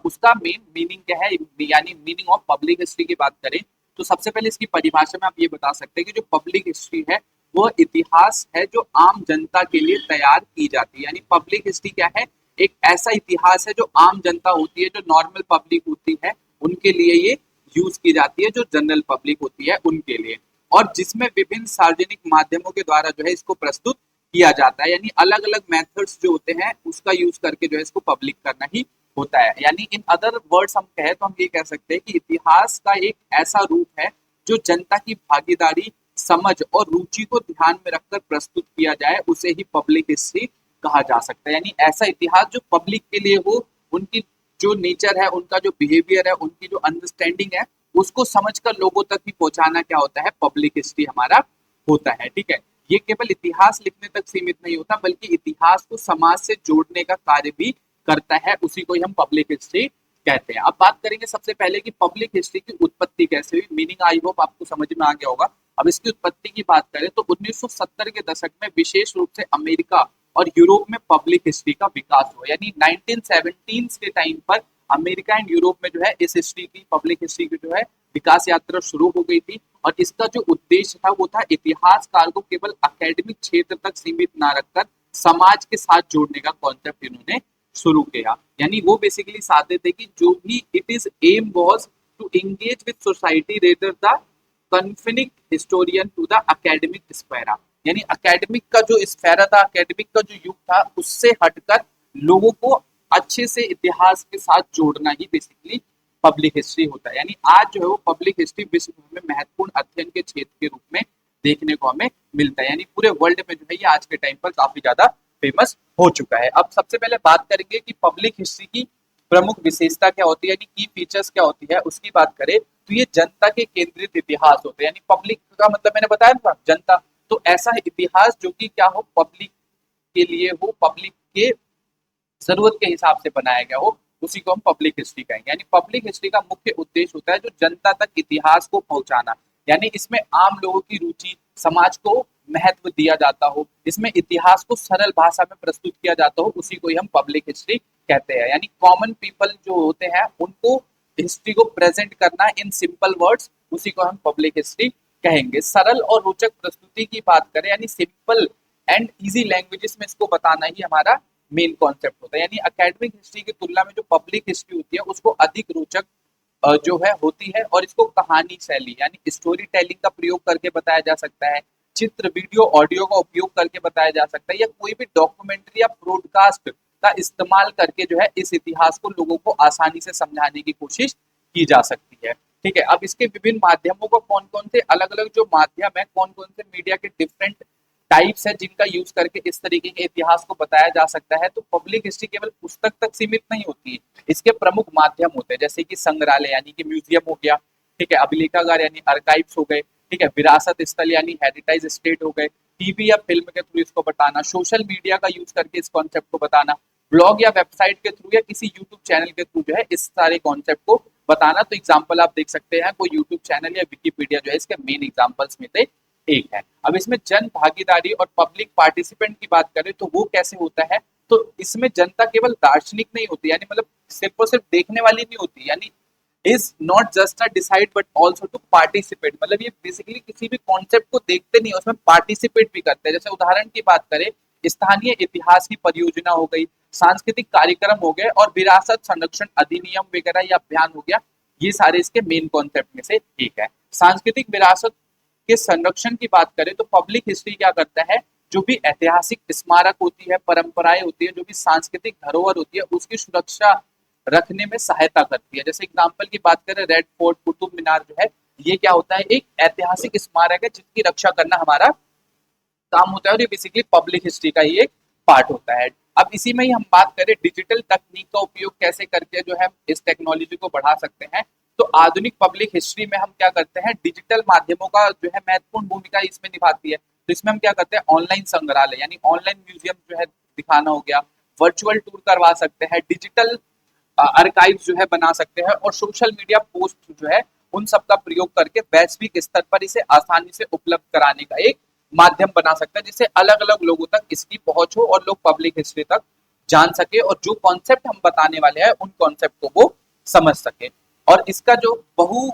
Speaker 1: उसका मेन मीनिंग क्या है, यानी मीनिंग ऑफ पब्लिक हिस्ट्री की बात करें तो सबसे पहले इसकी परिभाषा में आप ये बता सकते हैं कि जो पब्लिक हिस्ट्री है वो इतिहास है जो आम जनता के लिए तैयार की जाती है। यानी पब्लिक हिस्ट्री क्या है, एक ऐसा इतिहास है जो आम जनता होती है, जो नॉर्मल पब्लिक होती है, उनके लिए ये यूज की जाती है, जो जनरल पब्लिक होती है उनके लिए, और जिसमें विभिन्न सार्वजनिक माध्यमों के द्वारा जो है इसको प्रस्तुत किया जाता है। यानी अलग अलग मेथड्स जो होते हैं उसका यूज करके जो है इसको पब्लिक करना ही होता है। यानी इन अदर वर्ड्स हम कहें तो हम ये कह सकते हैं कि इतिहास का एक ऐसा रूप है जो जनता की भागीदारी, समझ और रुचि को ध्यान में रखकर प्रस्तुत किया जाए, उसे ही पब्लिक हिस्ट्री कहा जा सकता है। यानी ऐसा इतिहास जो पब्लिक के लिए हो, उनकी जो नेचर है, उनका जो बिहेवियर है, उनकी जो अंडरस्टैंडिंग है, उसको समझकर लोगों तक ही पहुंचाना क्या होता है, पब्लिक हिस्ट्री हमारा होता है। ठीक है, ये केवल इतिहास लिखने तक सीमित नहीं होता, बल्कि इतिहास को समाज से जोड़ने का कार्य भी करता है, उसी को ही हम पब्लिक हिस्ट्री कहते हैं। अब बात करेंगे सबसे पहले कि पब्लिक हिस्ट्री की उत्पत्ति कैसे हुई। मीनिंग आई होप आपको समझ में आ गया होगा। अब इसकी उत्पत्ति की बात करें तो 1970 के दशक में विशेष रूप से अमेरिका और यूरोप में पब्लिक हिस्ट्री का विकास हुआ। यानी 1917 के टाइम पर अमेरिका एंड यूरोप में जो है इस हिस्ट्री की, पब्लिक हिस्ट्री की जो है विकास यात्रा शुरू हो गई थी, और इसका जो उद्देश्य था वो था इतिहासकार को केवल अकेडमिक क्षेत्र तक सीमित ना रखकर समाज के साथ जोड़ने का कॉन्सेप्ट इन्होंने शुरू किया। यानी वो बेसिकली चाहते थे कि जो भी it is aim was to engage with society rather the confining historian to the academic sphere. यानी एकेडमिक का जो स्फेरा था, एकेडमिक का जो युग था, उससे हटकर लोगों को अच्छे से इतिहास के साथ जोड़ना ही बेसिकली पब्लिक हिस्ट्री होता है। यानी आज जो है वो पब्लिक हिस्ट्री विश्व में महत्वपूर्ण अध्ययन के क्षेत्र के रूप में देखने को हमें मिलता है। यानी पूरे वर्ल्ड में जो है ये आज के टाइम पर काफी ज्यादा फेमस हो चुका है। अब सबसे पहले बात करेंगे कि पब्लिक हिस्ट्री की प्रमुख विशेषता क्या होती है, यानी की फीचर्स क्या होती है, उसकी बात करें तो ये जनता के केंद्रित इतिहास होते हैं। यानी पब्लिक का मतलब मैंने बताया ना, जनता, तो ऐसा इतिहास जो कि क्या हो, पब्लिक के लिए हो, पब्लिक के जरूरत के हिसाब से बनाया गया हो, उसी को हम पब्लिक हिस्ट्री कहेंगे। यानी पब्लिक हिस्ट्री का मुख्य उद्देश्य होता है जो जनता तक इतिहास को पहुंचाना। यानी इसमें आम लोगों की रुचि, समाज को महत्व दिया जाता हो, इसमें इतिहास को सरल भाषा में प्रस्तुत किया जाता हो, उसी को ही हम पब्लिक हिस्ट्री कहते हैं। यानी कॉमन पीपल जो होते हैं उनको हिस्ट्री को प्रेजेंट करना इन सिंपल वर्ड्स, उसी को हम पब्लिक हिस्ट्री कहेंगे। सरल और रोचक प्रस्तुति की बात करें, यानी सिंपल एंड इजी लैंग्वेजेस में इसको बताना ही हमारा मेन कॉन्सेप्ट होता है। यानी एकेडमिक हिस्ट्री की तुलना में जो पब्लिक हिस्ट्री होती है उसको अधिक रोचक जो है होती है, और इसको कहानी शैली यानी स्टोरी टेलिंग का प्रयोग करके बताया जा सकता है, चित्र, वीडियो, ऑडियो का उपयोग करके बताया जा सकता है, या कोई भी डॉक्यूमेंट्री या ब्रॉडकास्ट का इस्तेमाल करके जो है इस इतिहास को लोगों को आसानी से समझाने की कोशिश की जा सकती है। ठीक है, अब इसके विभिन्न माध्यमों को कौन कौन से अलग अलग जो माध्यम है, कौन कौन से मीडिया के डिफरेंट टाइप्स है जिनका यूज करके इस तरीके के इतिहास को बताया जा सकता है। तो पब्लिक हिस्ट्री केवल पुस्तक तक सीमित नहीं होती है, इसके प्रमुख माध्यम होते हैं जैसे कि संग्रहालय यानी कि म्यूजियम हो गया, ठीक है, अभिलेखागार यानी आर्काइव्स हो गए, ठीक है, विरासत स्थल यानी हेरिटेज स्टेट हो गए, टीवी या फिल्म के थ्रू इसको बताना, सोशल मीडिया का यूज करके इस कॉन्सेप्ट को बताना, ब्लॉग या वेबसाइट के थ्रू या किसी यूट्यूब चैनल के थ्रू जो है इस सारे कॉन्सेप्ट को बताना। तो एग्जाम्पल आप देख सकते हैं, कोई यूट्यूब चैनल या विकीपीडिया जो है इसके मेन एग्जाम्पल्स में से एक है। अब इसमें जन भागीदारी और पब्लिक पार्टिसिपेंट की बात करें तो वो कैसे होता है, तो इसमें जनता केवल दार्शनिक नहीं होती, यानी मतलब सिर्फ और सिर्फ देखने वाली नहीं होती, यानी is not just a decide but also to participate, मतलब ये बेसिकली किसी भी कॉन्सेप्ट को देखते नहीं, उसमें पार्टिसिपेट भी करते हैं। जैसे उदाहरण की बात करें, स्थानीय इतिहास की परियोजना हो गई, सांस्कृतिक कार्यक्रम हो गए और विरासत संरक्षण अधिनियम वगैरह या अभियान हो गया, ये सारे इसके मेन कॉन्सेप्ट में से एक है। सांस्कृतिक विरासत के संरक्षण की बात करें तो पब्लिक हिस्ट्री क्या करता है, जो भी ऐतिहासिक स्मारक होती है, परंपराएं होती है, जो भी सांस्कृतिक धरोहर होती है, उसकी सुरक्षा रखने में सहायता करती है। जैसे एग्जाम्पल की बात करें, रेड फोर्ट, कुतुब मीनार जो है, ये क्या होता है, एक ऐतिहासिक स्मारक है जिसकी रक्षा करना हमारा काम होता है, और ये बेसिकली पब्लिक हिस्ट्री का ही एक पार्ट होता है। अब इसी में ही हम बात करें डिजिटल तकनीक का उपयोग कैसे करके जो है इस टेक्नोलॉजी को बढ़ा सकते हैं, तो आधुनिक पब्लिक हिस्ट्री में हम क्या करते हैं, डिजिटल माध्यमों का जो है महत्वपूर्ण भूमिका इसमें निभाती है। तो इसमें हम क्या करते हैं, ऑनलाइन संग्रहालय यानी ऑनलाइन म्यूजियम जो है दिखाना हो गया, वर्चुअल टूर करवा सकते हैं, डिजिटल आर्काइव जो है बना सकते हैं, और सोशल मीडिया पोस्ट जो है उन सब का प्रयोग करके वैश्विक स्तर पर इसे आसानी से उपलब्ध कराने का एक माध्यम बना सकता है, जिससे अलग अलग लोगों तक इसकी पहुंच हो और लोग पब्लिक हिस्ट्री तक जान सके और जो कॉन्सेप्ट हम बताने वाले हैं उन कॉन्सेप्ट को वो समझ सके। और इसका जो बहु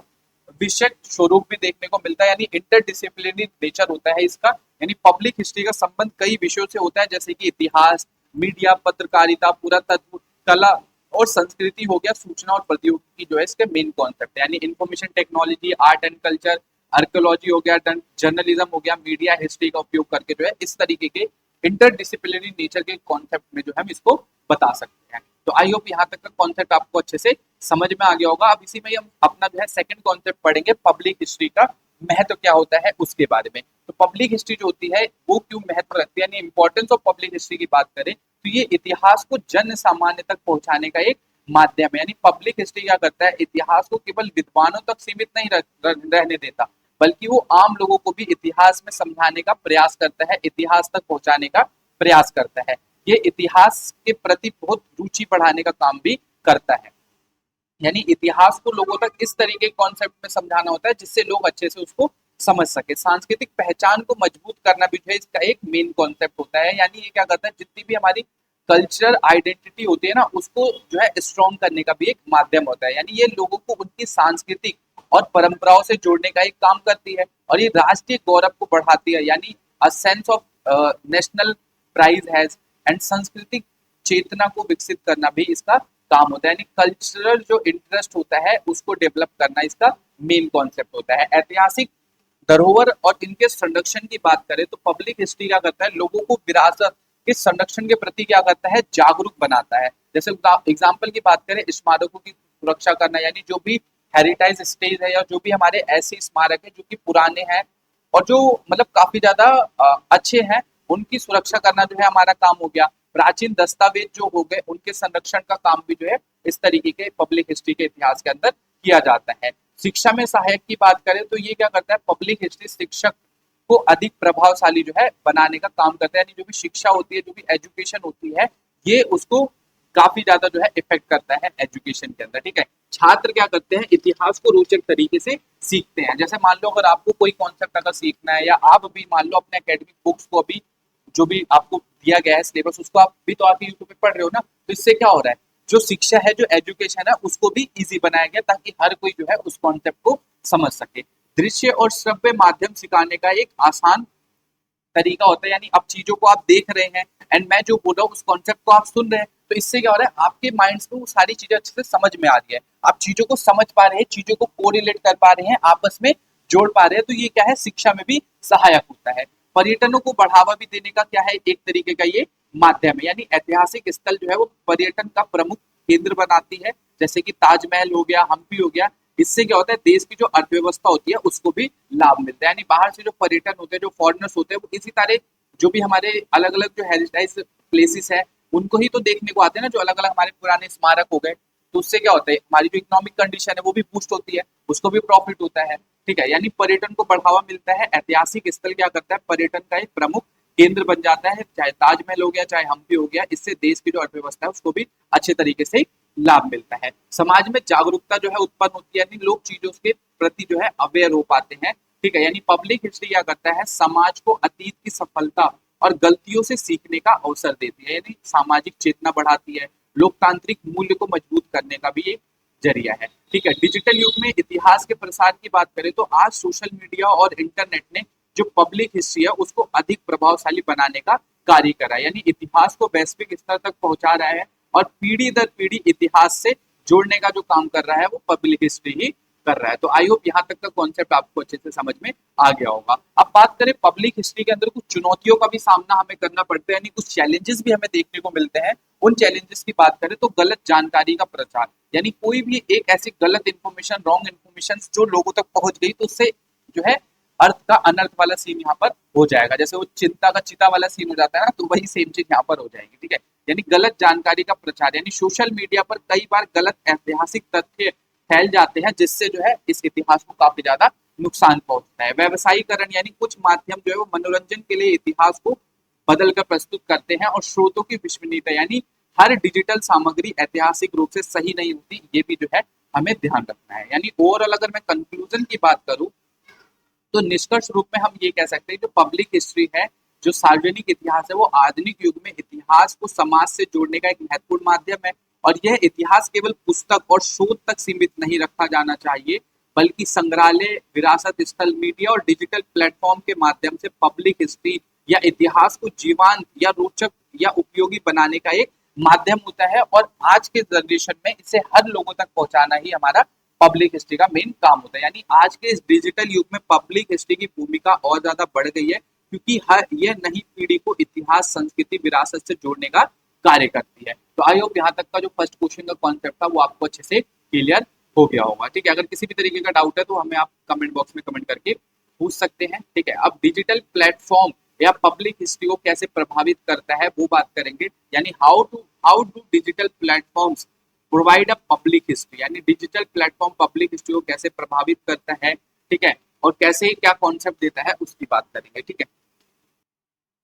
Speaker 1: विषय स्वरूप भी देखने को मिलता है, यानी इंटरडिसिप्लिनरी नेचर होता है इसका, यानी पब्लिक हिस्ट्री का संबंध कई विषयों से होता है, जैसे कि इतिहास, मीडिया, पत्रकारिता, पुरातत्व, कला और संस्कृति हो गया, सूचना और प्रौद्योगिकी जो है इसके मेन कॉन्सेप्ट है, यानी information technology, art and culture, archaeology हो गया, जर्नलिज्म हो गया, मीडिया हिस्ट्री का उपयोग करके जो है इस तरीके के इंटरडिसिप्लिनरी नेचर के कॉन्सेप्ट में जो है हम इसको बता सकते हैं। तो आई होप यहाँ तक का कॉन्सेप्ट आपको अच्छे से समझ में आ गया होगा। अब इसी में हम अपना जो है सेकंड कॉन्सेप्ट पढ़ेंगे, पब्लिक हिस्ट्री का महत्व क्या होता है उसके बारे में। तो पब्लिक हिस्ट्री जो होती है वो क्यों महत्व रखती है, यानी इंपॉर्टेंस ऑफ पब्लिक हिस्ट्री की बात करें तो ये इतिहास को जन सामान्य तक पहुंचाने का एक माध्यम है। यानी पब्लिक हिस्ट्री क्या करता है, इतिहास को केवल विद्वानों तक सीमित नहीं रहने देता, बल्कि वो आम लोगों को भी इतिहास में समझाने का प्रयास करता है, इतिहास तक पहुंचाने का प्रयास करता है। ये इतिहास के प्रति बहुत रुचि बढ़ाने का काम भी करता है, यानी इतिहास को लोगों तक इस तरीके के कॉन्सेप्ट में समझाना होता है जिससे लोग अच्छे से उसको समझ सके। सांस्कृतिक पहचान को मजबूत करना भी जो है इसका एक मेन कॉन्सेप्ट होता है, यानी ये क्या करता है, जितनी भी हमारी कल्चरल आइडेंटिटी होती है ना, उसको जो है स्ट्रॉन्ग करने का भी एक माध्यम होता है। यानी ये लोगों को उनकी सांस्कृतिक और परंपराओं से जोड़ने का एक काम करती है, और ये राष्ट्रीय गौरव को बढ़ाती है, यानी a sense of national pride has and सांस्कृतिक चेतना को विकसित करना भी इसका काम होता है, यानी कल्चरल जो इंटरेस्ट होता है उसको डेवलप करना इसका मेन कॉन्सेप्ट होता है। ऐतिहासिक धरोहर और इनके संरक्षण की बात करें तो पब्लिक हिस्ट्री क्या करता है, लोगों को विरासत के संरक्षण के प्रति क्या करता है, जागरूक बनाता है। जैसे एग्जाम्पल की बात करें, स्मारकों की सुरक्षा करना, यानी जो भी हेरिटेज स्टेज है या जो भी हमारे ऐसे स्मारक है जो कि पुराने हैं और जो मतलब काफी ज्यादा अच्छे हैं, उनकी सुरक्षा करना जो है हमारा काम हो गया। प्राचीन दस्तावेज जो हो गए उनके संरक्षण का काम भी जो है इस तरीके के पब्लिक हिस्ट्री के इतिहास के अंदर किया जाता है। शिक्षा में सहायक की बात करें तो ये क्या करता है, पब्लिक हिस्ट्री शिक्षक को अधिक प्रभावशाली जो है बनाने का काम करता है, यानी जो भी शिक्षा होती है, जो भी एजुकेशन होती है, ये उसको काफी ज्यादा जो है इफेक्ट करता है एजुकेशन के अंदर। ठीक है, छात्र क्या करते हैं, इतिहास को रोचक तरीके से सीखते हैं। जैसे मान लो अगर आपको कोई कॉन्सेप्ट अगर सीखना है, या आप अभी मान लो अपने एकेडमिक बुक्स को अभी जो भी आपको दिया गया है सिलेबस, उसको आप भी तो आप यूट्यूब पे पढ़ रहे हो ना, तो इससे क्या हो रहा है, जो शिक्षा है, जो एजुकेशन है, उसको भी इजी बनाया गया ताकि हर कोई जो है उस कॉन्सेप्ट को समझ सके। दृश्य और श्रव्य माध्यम सिखाने का एक आसान तरीका होता है, यानी अब चीजों को आप देख रहे हैं एंड मैं जो बोल रहा हूँ उस कॉन्सेप्ट को आप सुन रहे हैं, तो इससे क्या हो रहा है, आपके माइंड्स में वो सारी चीजें अच्छे से समझ में आ रही है, आप चीजों को समझ पा रहे हैं, चीजों को कोरिलेट कर पा रहे हैं, आपस में जोड़ पा रहे हैं, तो ये क्या है, शिक्षा में भी सहायक होता है। पर्यटनों को बढ़ावा भी देने का क्या है, एक तरीके का ये माध्यम है, यानी ऐतिहासिक स्थल जो है वो पर्यटन का प्रमुख केंद्र बनाती है, जैसे कि ताजमहल हो गया, हम्पी हो गया। इससे क्या होता है, देश की जो अर्थव्यवस्था होती है उसको भी लाभ मिलता है, यानी बाहर से जो पर्यटन होते हैं, जो फॉरेनर्स होते हैं, वो इसी तरह जो भी हमारे अलग अलग जो हेरिटेज प्लेसेस है उनको ही तो देखने को आते हैं ना, जो अलग अलग हमारे पुराने स्मारक हो गए, तो उससे क्या होता है, हमारी जो इकोनॉमिक कंडीशन है वो भी बूस्ट होती है, उसको भी प्रॉफिट होता है। ठीक है, यानी पर्यटन को बढ़ावा मिलता है, ऐतिहासिक स्थल क्या करता है, पर्यटन का एक प्रमुख केंद्र बन जाता है, चाहे ताजमहल हो गया, चाहे हम्पी हो गया, इससे देश की जो अर्थव्यवस्था है उसको भी अच्छे तरीके से लाभ मिलता है। समाज में जागरूकता जो है उत्पन्न होती है, यानी लोग चीजों के प्रति जो है अवेयर हो पाते हैं। ठीक है, यानी पब्लिक हिस्ट्री क्या करता है, समाज को अतीत की सफलता और गलतियों से सीखने का अवसर देती है, यानी सामाजिक चेतना बढ़ाती है, लोकतांत्रिक मूल्य को मजबूत करने का भी ये जरिया है। ठीक है, डिजिटल युग में इतिहास के प्रसार की बात करें तो आज सोशल मीडिया और इंटरनेट ने जो पब्लिक हिस्ट्री है उसको अधिक प्रभावशाली बनाने का कार्य करा है। यानी इतिहास को वैश्विक स्तर तक पहुंचा रहा है और पीढ़ी दर पीढ़ी इतिहास से जोड़ने का जो काम कर रहा है वो पब्लिक हिस्ट्री ही कर रहा है। तो आई होप यहाँ तक का कॉन्सेप्ट आपको अच्छे से समझ में आ गया होगा। अब बात करें पब्लिक हिस्ट्री के अंदर कुछ चुनौतियों का भी सामना हमें करना पड़ता है, यानी कुछ चैलेंजेस भी हमें देखने को मिलते हैं। उन चैलेंजेस की बात करें तो गलत जानकारी का प्रचार, यानी कोई भी एक ऐसी गलत इन्फॉर्मेशन, रॉन्ग इन्फॉर्मेशन जो लोगों तक पहुंच गई तो उससे जो है अर्थ का अनर्थ वाला सीन यहाँ पर हो जाएगा। जैसे वो चिंता का चिता वाला सीन हो जाता है ना, तो वही सेम चीज यहाँ पर हो जाएगी। ठीक है, यानी गलत जानकारी का प्रचार, यानी सोशल मीडिया पर कई बार गलत ऐतिहासिक तथ्य फैल जाते हैं जिससे जो है इस इतिहास को काफी ज्यादा नुकसान पहुंचता है। व्यवसायीकरण, यानी कुछ माध्यम जो है वो मनोरंजन के लिए इतिहास को बदल कर प्रस्तुत करते हैं और स्रोतों की विश्वसनीयता, यानी हर डिजिटल सामग्री ऐतिहासिक रूप से सही नहीं होती, ये भी जो है हमें ध्यान रखना है। यानी ओवरऑल अगर मैं कंक्लूजन की बात करूं तो निष्कर्ष रूप में हम ये कह सकते हैं जो पब्लिक हिस्ट्री है, जो सार्वजनिक इतिहास है, वो आधुनिक युग में इतिहास को समाज से जोड़ने का एक महत्वपूर्ण माध्यम है। और यह इतिहास केवल पुस्तक और शोध तक सीमित नहीं रखा जाना चाहिए, बल्कि संग्रहालय, विरासत स्थल, मीडिया और डिजिटल प्लेटफॉर्म के माध्यम से पब्लिक हिस्ट्री या इतिहास को जीवंत या रोचक या उपयोगी बनाने का एक माध्यम होता है। और आज के जनरेशन में इसे हर लोगों तक पहुंचाना ही हमारा पब्लिक हिस्ट्री का मेन काम होता है। यानी आज के इस डिजिटल युग में पब्लिक हिस्ट्री की भूमिका और ज्यादा बढ़ गई है, क्योंकि हर यह नई पीढ़ी को इतिहास, संस्कृति, विरासत से जोड़ने का कार्य करती है। तो आई होप यहाँ तक का जो फर्स्ट क्वेश्चन का कॉन्सेप्ट था वो आपको अच्छे से क्लियर हो गया होगा। ठीक है, अगर किसी भी तरीके का डाउट है तो हमें आप कमेंट बॉक्स में कमेंट करके पूछ सकते हैं। ठीक है, अब डिजिटल प्लेटफॉर्म या पब्लिक हिस्ट्री को कैसे प्रभावित करता है वो बात करेंगे। यानी how do digital platforms provide a public history, यानी डिजिटल प्लेटफॉर्म पब्लिक हिस्ट्री को कैसे प्रभावित करता है। ठीक है, और कैसे क्या कॉन्सेप्ट देता है उसकी बात करेंगे। ठीक है,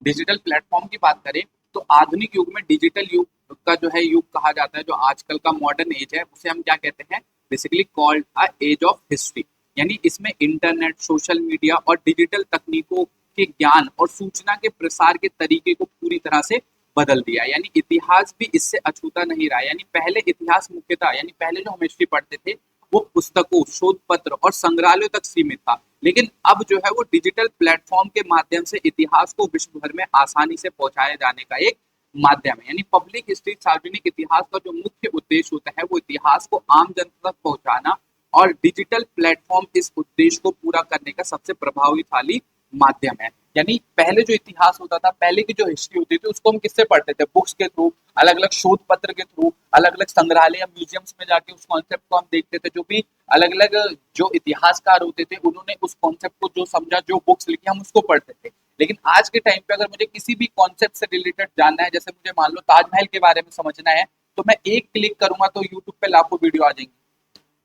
Speaker 1: डिजिटल प्लेटफॉर्म की बात करें तो आधुनिक युग में डिजिटल युग का जो है युग कहा जाता है, जो आजकल का मॉडर्न एज है उसे हम क्या कहते हैं, basically called a age of history. यानी इसमें इंटरनेट, सोशल मीडिया और डिजिटल तकनीकों के ज्ञान और सूचना के प्रसार के तरीके को पूरी तरह से बदल दिया। यानी इतिहास भी इससे अछूता नहीं रहा। यानी पहले इतिहास मुख्यतः, यानी पहले जो हम हिस्ट्री पढ़ते थे वो पुस्तकों, शोध पत्र और संग्रहालयों तक सीमित था, लेकिन अब जो है वो डिजिटल प्लेटफॉर्म के माध्यम से इतिहास को विश्व भर में आसानी से पहुंचाए जाने का एक माध्यम है। यानी पब्लिक हिस्ट्री, सार्वजनिक इतिहास का जो मुख्य उद्देश्य होता है वो इतिहास को आम जनता तक पहुंचाना, और डिजिटल प्लेटफॉर्म इस उद्देश्य को पूरा करने का सबसे प्रभावशाली माध्यम है। यानी पहले जो इतिहास होता था, पहले की जो हिस्ट्री होती थी उसको हम किससे पढ़ते थे, बुक्स के थ्रू, अलग अलग शोध पत्र के थ्रू, अलग अलग संग्रहालय या म्यूजियम्स में जाके उस कॉन्सेप्ट को हम देखते थे। जो भी अलग अलग जो इतिहासकार होते थे उन्होंने उस कॉन्सेप्ट को जो समझा, जो बुक्स लिखी, हम उसको पढ़ते थे। लेकिन आज के टाइम पे अगर मुझे किसी भी कॉन्सेप्ट से रिलेटेड जानना है, जैसे मुझे मान लो ताजमहल के बारे में समझना है, तो मैं एक क्लिक करूंगा तो यूट्यूब पे लाखों वीडियो आ जाएंगी।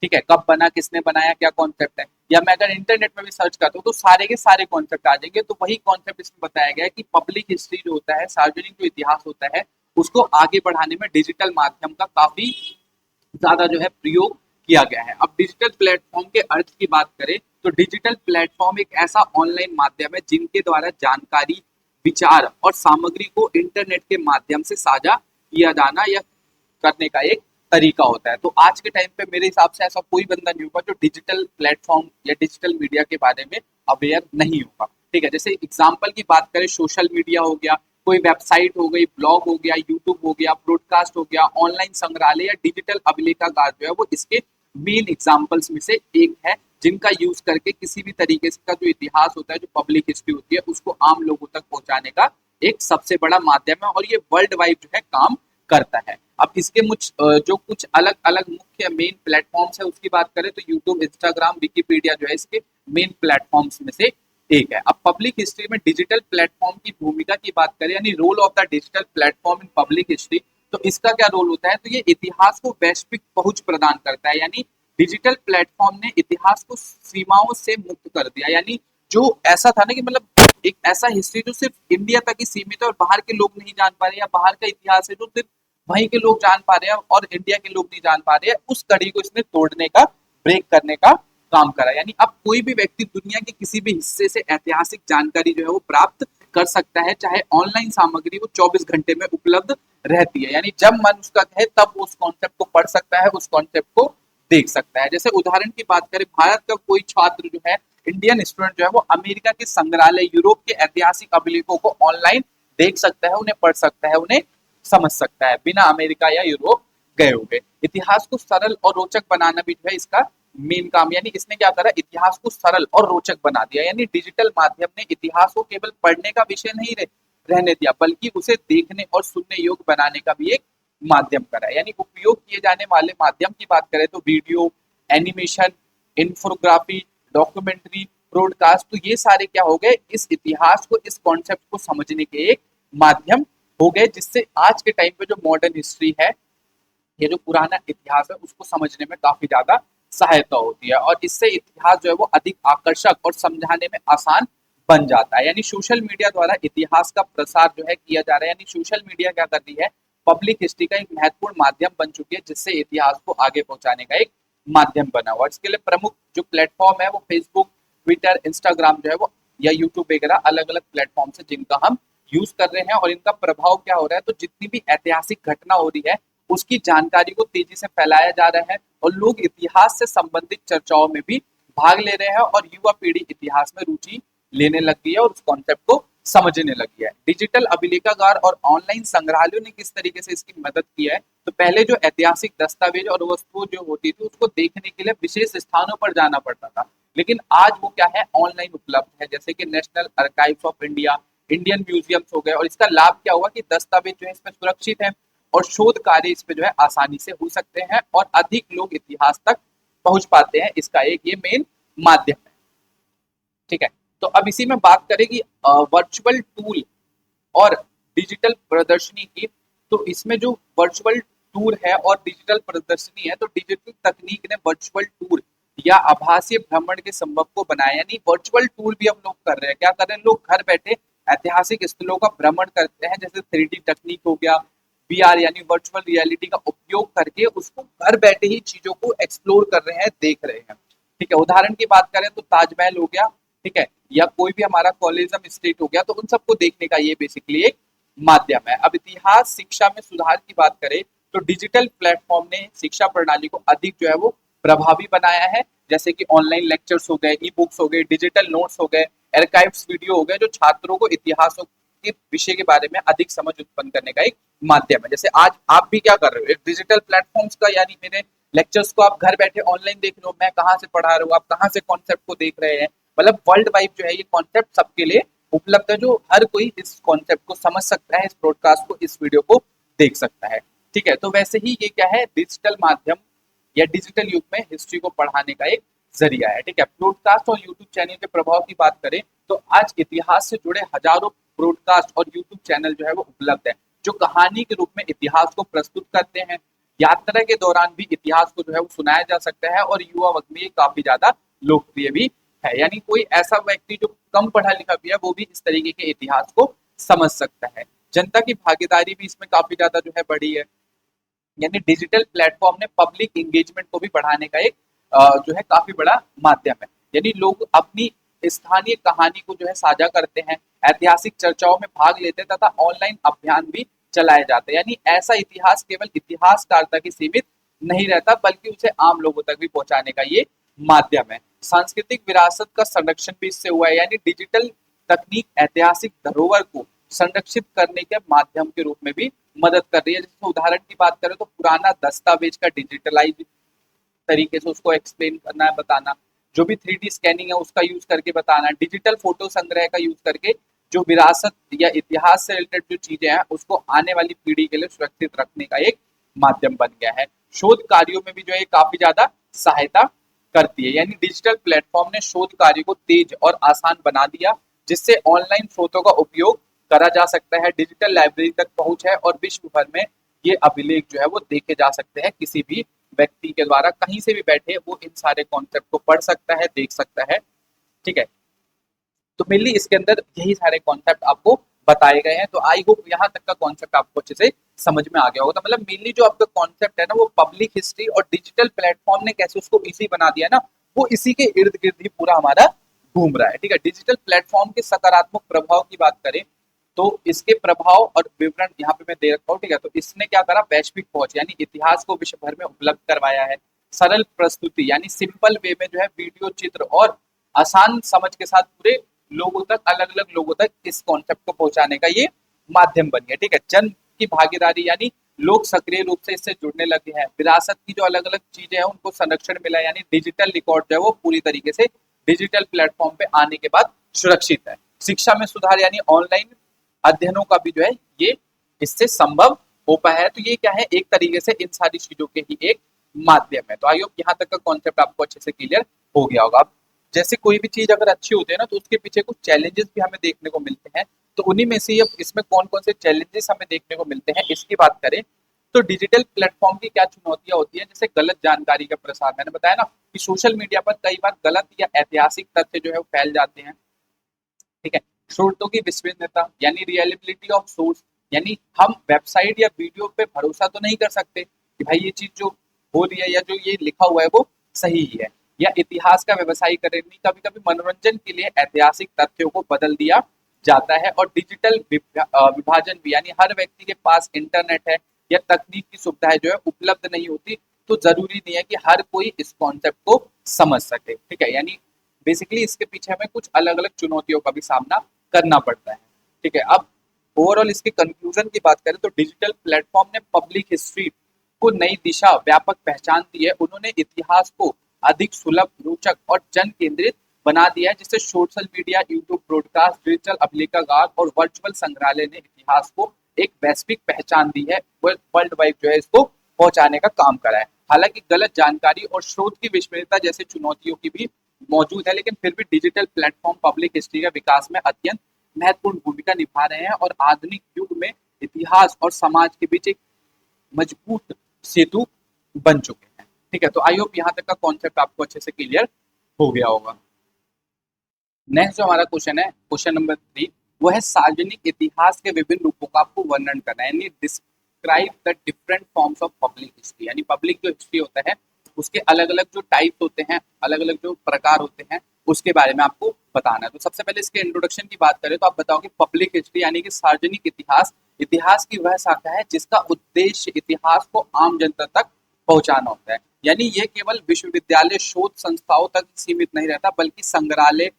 Speaker 1: ठीक है, कब बना, किसने बनाया, क्या कॉन्सेप्ट है, या मैं अगर इंटरनेट में भी सर्च करता हूँ तो सारे के सारे कॉन्सेप्ट आ जाएंगे। तो वही कॉन्सेप्ट इसमें बताया गया है कि पब्लिक हिस्ट्री जो होता है, सार्वजनिक जो इतिहास होता है, उसको आगे बढ़ाने में डिजिटल माध्यम का काफी ज्यादा जो है प्रयोग किया गया है। अब डिजिटल प्लेटफॉर्म के अर्थ की बात करें तो डिजिटल प्लेटफॉर्म एक ऐसा ऑनलाइन माध्यम है जिनके द्वारा जानकारी, विचार और सामग्री को इंटरनेट के माध्यम से साझा किया जाना या करने का एक तरीका होता है। तो आज के टाइम पे मेरे हिसाब से ऐसा कोई बंदा नहीं होगा जो डिजिटल प्लेटफॉर्म या डिजिटल मीडिया के बारे में अवेयर नहीं होगा। ठीक है, जैसे एग्जांपल की बात करें, सोशल मीडिया हो गया, कोई वेबसाइट हो गई, ब्लॉग हो गया, यूट्यूब हो गया, ब्रॉडकास्ट हो गया, ऑनलाइन संग्रहालय या डिजिटल अभिलेखागार जो है वो इसके मेन एग्जाम्पल्स में से एक है, जिनका यूज करके किसी भी तरीके का जो इतिहास होता है, जो पब्लिक हिस्ट्री होती है, उसको आम लोगों तक पहुंचाने का एक सबसे बड़ा माध्यम है, और ये वर्ल्ड वाइड जो है काम करता है। अब इसके जो कुछ अलग अलग मुख्य मेन प्लेटफॉर्म्स है उसकी बात करें तो यूट्यूब, इंस्टाग्राम, विकिपीडिया जो है इसके मेन प्लेटफॉर्म्स में से एक है। अब पब्लिक हिस्ट्री में डिजिटल प्लेटफॉर्म की भूमिका की बात करें, यानी role of the digital platform in public history, तो इसका क्या रोल होता है, तो ये इतिहास को वैश्विक पहुंच प्रदान करता है। यानी डिजिटल प्लेटफॉर्म ने इतिहास को सीमाओं से मुक्त कर दिया। यानी जो ऐसा था ना कि मतलब एक ऐसा हिस्ट्री जो सिर्फ इंडिया तक ही सीमित है और बाहर के लोग नहीं जान पा रहे, या बाहर का इतिहास है जो सिर्फ वहीं के लोग जान पा रहे हैं और इंडिया के लोग नहीं जान पा रहे हैं, उस कड़ी को इसने तोड़ने का, ब्रेक करने का काम करा। यानी अब कोई भी व्यक्ति दुनिया के किसी भी हिस्से से ऐतिहासिक जानकारी जो है वो प्राप्त कर सकता है, चाहे ऑनलाइन सामग्री वो 24 घंटे में उपलब्ध रहती है। यानी जब मन उसका कहे तब वो उस कॉन्सेप्ट को पढ़ सकता है, उस कॉन्सेप्ट को देख सकता है। जैसे उदाहरण की बात करें, भारत का कोई छात्र जो है, इंडियन स्टूडेंट जो है, वो अमेरिका के संग्रहालय, यूरोप के ऐतिहासिक अभिलेखों को ऑनलाइन देख सकता है, उन्हें पढ़ सकता है, उन्हें समझ सकता है बिना अमेरिका या यूरोप गए हुए। इतिहास को सरल और रोचक बनाना भी जो है इसका मेन काम, यानी इसने क्या करा, इतिहास को सरल और रोचक बना दिया। यानी डिजिटल माध्यम ने इतिहास को केवल पढ़ने का विषय नहीं रहने दिया, बल्कि उसे देखने और सुनने योग्य बनाने का भी एक माध्यम करा। यानी उपयोग किए जाने वाले माध्यम की बात करें तो वीडियो, एनिमेशन, इंफोग्राफी, डॉक्यूमेंट्री, ब्रॉडकास्ट, तो ये सारे क्या हो गए, इस इतिहास को, इस कॉन्सेप्ट को समझने के एक माध्यम हो गए, जिससे आज के टाइम पे जो मॉडर्न हिस्ट्री है, ये जो पुराना इतिहास है, उसको समझने में काफी ज्यादा सहायता होती है। और इससे इतिहास जो है वो अधिक आकर्षक और समझाने में आसान बन जाता है। यानी सोशल मीडिया द्वारा इतिहास का प्रसार जो है किया जा रहा है। यानी सोशल मीडिया क्या कर रही है, पब्लिक हिस्ट्री का एक महत्वपूर्ण माध्यम बन चुकी है, जिससे इतिहास को आगे पहुंचाने का एक माध्यम बना हुआ। इसके लिए प्रमुख जो प्लेटफॉर्म है वो फेसबुक, ट्विटर, इंस्टाग्राम जो है वो, या यूट्यूब वगैरह अलग अलग प्लेटफॉर्म से जिनका हम यूज कर रहे हैं। और इनका प्रभाव क्या हो रहा है, तो जितनी भी ऐतिहासिक घटना हो रही है उसकी जानकारी को तेजी से फैलाया जा रहा है, और लोग इतिहास से संबंधित चर्चाओं में भी भाग ले रहे हैं, और युवा पीढ़ी इतिहास में रुचि लेने लग गई है और उस कॉन्सेप्ट को समझने लगी है। डिजिटल अभिलेखागार और ऑनलाइन संग्रहालयों ने किस तरीके से इसकी मदद की है, तो पहले जो ऐतिहासिक दस्तावेज और वस्तुएं जो होती थी उसको देखने के लिए विशेष स्थानों पर जाना पड़ता था, लेकिन आज वो क्या है, ऑनलाइन उपलब्ध है। जैसे कि national archives of India, Indian museums हो गए। और इसका लाभ क्या हुआ कि दस्तावेज जो है इसमें सुरक्षित है, और शोध कार्य इस पे जो है आसानी से हो सकते हैं, और अधिक लोग इतिहास तक पहुंच पाते हैं। इसका एक ये मेन माध्यम है। ठीक है, तो अब इसी में बात करें कि वर्चुअल टूल और डिजिटल प्रदर्शनी की। तो इसमें जो वर्चुअल टूर है और डिजिटल प्रदर्शनी है, तो डिजिटल तकनीक ने वर्चुअल टूर या आभासी भ्रमण के संभव को बनाया। यानी वर्चुअल टूर भी हम लोग कर रहे हैं। क्या कर रहे हैं, लोग घर बैठे ऐतिहासिक स्थलों का भ्रमण करते हैं, जैसे 3D तकनीक हो गया, VR यानी वर्चुअल रियलिटी का उपयोग करके उसको घर बैठे ही चीजों को एक्सप्लोर कर रहे हैं, देख रहे हैं। ठीक है, उदाहरण की बात करें तो ताजमहल हो गया, ठीक है, या कोई भी हमारा कॉलेजम स्टेट हो गया, तो उन सबको देखने का ये बेसिकली एक माध्यम है। अब इतिहास शिक्षा में सुधार की बात करें तो डिजिटल प्लेटफॉर्म ने शिक्षा प्रणाली को अधिक जो है वो प्रभावी बनाया है। जैसे कि ऑनलाइन लेक्चर्स हो गए, ई बुक्स हो गए, डिजिटल नोट्स हो गए, आर्काइव्स वीडियो हो गए, जो छात्रों को इतिहासों के विषय के बारे में अधिक समझ उत्पन्न करने का एक माध्यम है। जैसे आज आप भी क्या कर रहे हो, एक डिजिटल प्लेटफॉर्म्स का, यानी मेरे लेक्चर्स को आप घर बैठे ऑनलाइन देख रहे हो, मैं कहाँ से पढ़ा रहा हूँ, आप कहाँ से कॉन्सेप्ट को देख रहे हैं। मतलब वर्ल्ड वाइड जो है ये कॉन्सेप्ट सबके लिए उपलब्ध है, जो हर कोई इस कॉन्सेप्ट को समझ सकता है, इस ब्रॉडकास्ट को, इस वीडियो को देख सकता है। ठीक है, तो वैसे ही ये क्या है, डिजिटल माध्यम या डिजिटल युग में हिस्ट्री को पढ़ाने का एक जरिया है। ठीक है, ब्रॉडकास्ट और यूट्यूब चैनल के प्रभाव की बात करें तो आज इतिहास से जुड़े हजारों ब्रॉडकास्ट और यूट्यूब चैनल जो है वो उपलब्ध है, जो कहानी के रूप में इतिहास को प्रस्तुत करते हैं। यात्रा के दौरान भी इतिहास को जो है वो सुनाया जा सकता है, और युवा वर्ग में ये काफी ज्यादा लोकप्रिय भी है। यानी कोई ऐसा व्यक्ति जो कम पढ़ा लिखा भी है, वो भी इस तरीके के इतिहास को समझ सकता है। जनता की भागीदारी भी इसमें काफी ज्यादा जो है बढ़ी है। यानी डिजिटल प्लेटफॉर्म ने पब्लिक एंगेजमेंट को भी बढ़ाने का एक जो है काफी बड़ा माध्यम है। यानी लोग अपनी स्थानीय कहानी को जो है साझा करते हैं, ऐतिहासिक चर्चाओं में भाग लेते हैं, तथा ऑनलाइन अभियान भी चलाए जाते हैं। यानी ऐसा इतिहास केवल इतिहासकार तक ही सीमित नहीं रहता, बल्कि उसे आम लोगों तक भी पहुंचाने का ये माध्यम है। सांस्कृतिक विरासत का संरक्षण भी इससे हुआ है। यानी डिजिटल तकनीक ऐतिहासिक धरोहर को संरक्षित करने के माध्यम के रूप में भी मदद कर रही है। जैसे उदाहरण की बात करें तो पुराना दस्तावेज का डिजिटलाइज तरीके से उसको एक्सप्लेन करना है, बताना, जो भी 3D स्कैनिंग है उसका यूज करके बताना, डिजिटल फोटो संग्रह का यूज करके जो विरासत या इतिहास से रिलेटेड जो चीजें हैं उसको आने वाली पीढ़ी के लिए सुरक्षित रखने का एक माध्यम बन गया है। शोध कार्यों में भी जो है काफी ज्यादा सहायता करती है। यानी डिजिटल प्लेटफॉर्म ने शोध कार्य को तेज और आसान बना दिया, जिससे ऑनलाइन स्रोतों का उपयोग करा जा सकता है, डिजिटल लाइब्रेरी तक पहुंच है, और विश्व भर में ये अभिलेख जो है वो देखे जा सकते हैं। किसी भी व्यक्ति के द्वारा कहीं से भी बैठे वो इन सारे कॉन्सेप्ट को पढ़ सकता है, देख सकता है। ठीक है, तो मेनली इसके अंदर यही सारे कॉन्सेप्ट आपको बताए गए हैं। तो आई होप यहाँ तक का कॉन्सेप्ट आपको अच्छे से समझ में आ गया होगा। तो मतलब मेनली जो आपका कॉन्सेप्ट है ना, वो पब्लिक हिस्ट्री और डिजिटल प्लेटफॉर्म ने कैसे उसको इजी बना दिया ना, वो इसी के इर्द गिर्द ही पूरा हमारा घूम रहा है। ठीक है, डिजिटल प्लेटफॉर्म के सकारात्मक प्रभाव की बात करें तो इसके प्रभाव और विवरण यहाँ पे मैं दे रखा हूँ। ठीक है, तो इसने क्या करा, वैश्विक पहुंच यानी इतिहास को विश्व भर में उपलब्ध करवाया है। सरल प्रस्तुति यानी सिंपल वे में जो है वीडियो, चित्र और आसान समझ के साथ पूरे लोगों तक, अलग अलग लोगों तक इस कॉन्सेप्ट को पहुंचाने का ये माध्यम बन गया। ठीक है, जन की भागीदारी यानी लोग सक्रिय रूप से इससे जुड़ने लगे हैं। विरासत की जो अलग अलग चीजें हैं उनको संरक्षण मिला, यानी डिजिटल रिकॉर्ड जो है वो पूरी तरीके से डिजिटल प्लेटफॉर्म पे आने के बाद सुरक्षित है। शिक्षा में सुधार यानी ऑनलाइन अध्ययनों का भी जो है ये इससे संभव हो पाया है। तो ये क्या है, एक तरीके से इन सारी चीजों के ही एक माध्यम है। तो आई होप यहाँ तक का कॉन्सेप्ट आपको अच्छे से क्लियर हो गया होगा। अब जैसे कोई भी चीज अगर अच्छी होती है ना, तो उसके पीछे कुछ चैलेंजेस भी हमें देखने को मिलते हैं। तो उन्हीं में से अब इसमें कौन कौन से चैलेंजेस हमें देखने को मिलते हैं इसकी बात करें तो डिजिटल प्लेटफॉर्म की क्या चुनौतियां होती हैं, जैसे गलत जानकारी का प्रसार। मैंने बताया ना कि सोशल मीडिया पर कई बार गलत या ऐतिहासिक तथ्य जो है वो फैल जाते हैं। ठीक है, स्रोतों की विश्वसनीयता यानी रियलेबिलिटी ऑफ सोर्स, यानी हम वेबसाइट या वीडियो पे भरोसा तो नहीं कर सकते कि भाई ये चीज जो हो रही है या जो ये लिखा हुआ है वो सही ही है। या इतिहास का व्यवसायीकरण, कभी कभी मनोरंजन के लिए ऐतिहासिक तथ्यों को बदल दिया जाता है। और डिजिटल विभाजन भी, यानी हर व्यक्ति के पास इंटरनेट है या तकनीक की सुविधाएं जो है उपलब्ध नहीं होती, तो जरूरी नहीं है कि हर कोई इस कॉन्सेप्ट को समझ सके। ठीक है, यानी बेसिकली इसके पीछे हमें कुछ अलग अलग चुनौतियों का भी सामना करना पड़ता है। ठीक है, अब ओवरऑल इसके कंक्लूजन की बात करें तो डिजिटल प्लेटफॉर्म ने पब्लिक हिस्ट्री को नई दिशा, व्यापक पहचान दी है। उन्होंने इतिहास को अधिक सुलभ, रोचक और जन केंद्रित बना दिया है, जिससे social media, YouTube broadcast, digital अभिलेखागार और वर्चुअल संग्रहालय ने इतिहास को एक वैश्विक पहचान दी है, वर्ल्ड वाइड जो है इसको पहुंचाने का काम करा है। हालांकि गलत जानकारी और स्रोत की विश्वसनीयता जैसे चुनौतियों की भी मौजूद है, लेकिन फिर भी डिजिटल प्लेटफॉर्म पब्लिक हिस्ट्री के विकास में अत्यंत महत्वपूर्ण भूमिका निभा रहे हैं और आधुनिक युग में इतिहास और समाज के बीच एक मजबूत सेतु बन चुके हैं। ठीक है, तो आई होप यहाँ तक का कॉन्सेप्ट आपको अच्छे से क्लियर हो गया होगा। नेक्स्ट जो हमारा क्वेश्चन है, क्वेश्चन नंबर 3, वो है सार्वजनिक इतिहास के विभिन्न रूपों का आपको वर्णन करना है, यानी describe the different forms of public history. यानी पब्लिक जो हिस्ट्री होता है उसके अलग अलग जो टाइप्स होते हैं, अलग अलग जो प्रकार होते हैं, उसके बारे में आपको बताना है। तो सबसे पहले इसके इंट्रोडक्शन की बात करें तो आप बताओ कि पब्लिक हिस्ट्री यानी कि सार्वजनिक इतिहास, इतिहास की वह शाखा है जिसका उद्देश्य इतिहास को आम जनता तक पहुंचाना होता है। यानी यह केवल विश्वविद्यालय, शोध संस्थाओं तक सीमित नहीं रहता, बल्कि संग्रहालय,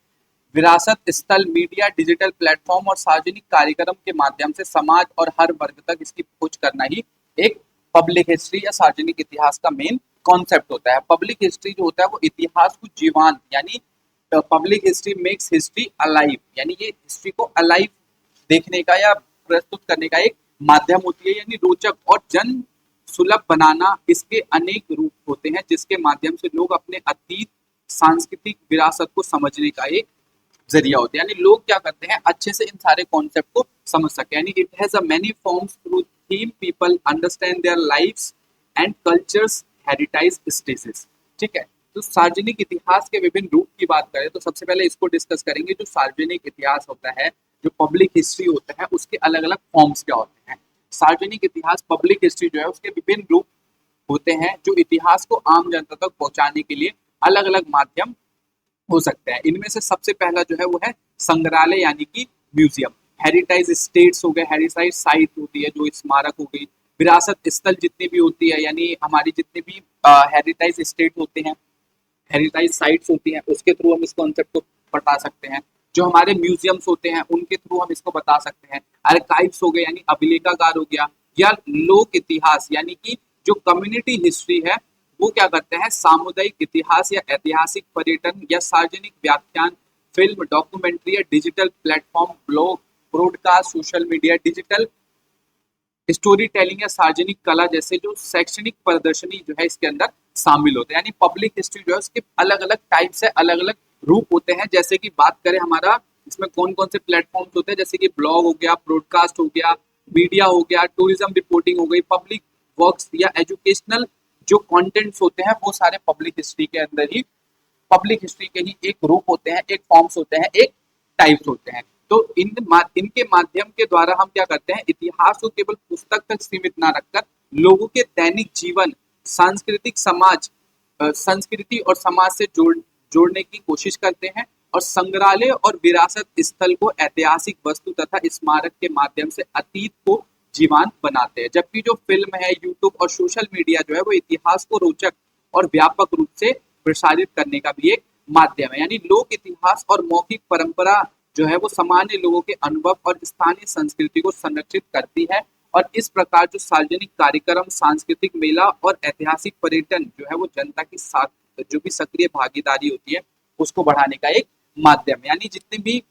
Speaker 1: विरासत स्थल, मीडिया, डिजिटल प्लेटफॉर्म और सार्वजनिक कार्यक्रम के माध्यम से समाज और हर वर्ग तक इसकी पहुंच करना ही एक पब्लिक हिस्ट्री या सार्वजनिक इतिहास का मेन कॉन्सेप्ट होता है। पब्लिक हिस्ट्री जो होता है वो इतिहास को जीवांत, यानी public history makes history alive, यानी ये हिस्ट्री को अलाइव देखने का या प्रस्तुत करने का एक माध्यम होती है। यानी रोचक और जन सुलभ बनाना इसके अनेक रूप होते हैं, जिसके माध्यम से लोग अपने अतीत, सांस्कृतिक विरासत को समझने का एक जरिया होता है। यानी लोग क्या करते हैं, अच्छे से इन सारे कॉन्सेप्ट को समझ सके। यानी it has a many forms through theme people understand their lives and cultures heritage stages. ठीक है, तो सार्वजनिक इतिहास के विभिन्न रूप की बात करें तो सबसे पहले इसको डिस्कस करेंगे। जो सार्वजनिक इतिहास होता है, जो पब्लिक हिस्ट्री होता है, उसके अलग अलग फॉर्म्स क्या होते हैं। सार्वजनिक इतिहास, पब्लिक हिस्ट्री जो है उसके विभिन्न रूप होते हैं, जो इतिहास को आम जनता तक पहुंचाने के लिए अलग अलग माध्यम हो सकते हैं। इनमें से सबसे पहला जो है वो है संग्रहालय यानी कि म्यूजियम। हेरिटेज स्टेट्स हो गए, हेरिटेज साइट होती है जो स्मारक हो गई, विरासत स्थल जितनी भी होती है, यानी हमारी जितनी भी हेरिटेज स्टेट होते हैं, हेरिटेज साइट्स होती हैं, उसके थ्रू हम इस कॉन्सेप्ट को बता सकते हैं। जो हमारे म्यूजियम्स होते हैं उनके थ्रू हम इसको बता सकते हैं। आर्काइव्स हो गए यानी अभिलेखागार हो गया, या लोक इतिहास यानी कि जो कम्युनिटी हिस्ट्री है वो क्या करते हैं, सामुदायिक इतिहास या ऐतिहासिक पर्यटन या सार्वजनिक व्याख्यान, फिल्म, डॉक्यूमेंट्री या digital platform, blog, broadcast, social media, digital story telling या सार्वजनिक कला जैसे जो शैक्षणिक प्रदर्शनी जो है इसके अंदर शामिल होते हैं। यानी पब्लिक हिस्ट्री जो है उसके अलग अलग टाइप से अलग अलग रूप होते हैं। जैसे कि बात करें हमारा इसमें कौन कौन से प्लेटफॉर्म्स होते हैं, जैसे कि ब्लॉग हो गया, ब्रॉडकास्ट हो गया, मीडिया हो गया, टूरिज्म रिपोर्टिंग हो गई, पब्लिक वर्क्स या एजुकेशनल जो कंटेंट्स होते हैं, वो सारे पब्लिक हिस्ट्री के अंदर ही, पब्लिक हिस्ट्री के ही एक रूप होते हैं, एक फॉर्म्स होते हैं, एक टाइप्स होते हैं। तो इनके माध्यम के द्वारा हम क्या करते हैं, इतिहास को केवल पुस्तक तक सीमित ना रखकर लोगों के दैनिक जीवन, सांस्कृतिक समाज, संस्कृति और समाज से जोड़ने की कोशिश करते हैं। और संग्रहालय और विरासत स्थल को ऐतिहासिक वस्तु तथा स्मारक के माध्यम से अतीत को जीवांत बनाते हैं। जबकि जो फिल्म है, यूट्यूब और सोशल मीडिया जो है वो इतिहास को रोचक और व्यापक रूप से प्रसारित करने का भी एक माध्यम है। यानी लोक इतिहास और मौखिक परंपरा जो है वो सामान्य लोगों के अनुभव और स्थानीय संस्कृति को संरक्षित करती है, और इस प्रकार जो सार्वजनिक कार्यक्रम, सांस्कृतिक मेला और ऐतिहासिक पर्यटन जो है वो जनता की साथ जो भी सक्रिय भागीदारी होती है उसको बढ़ाने का एक माध्यम है। यानी जितने भी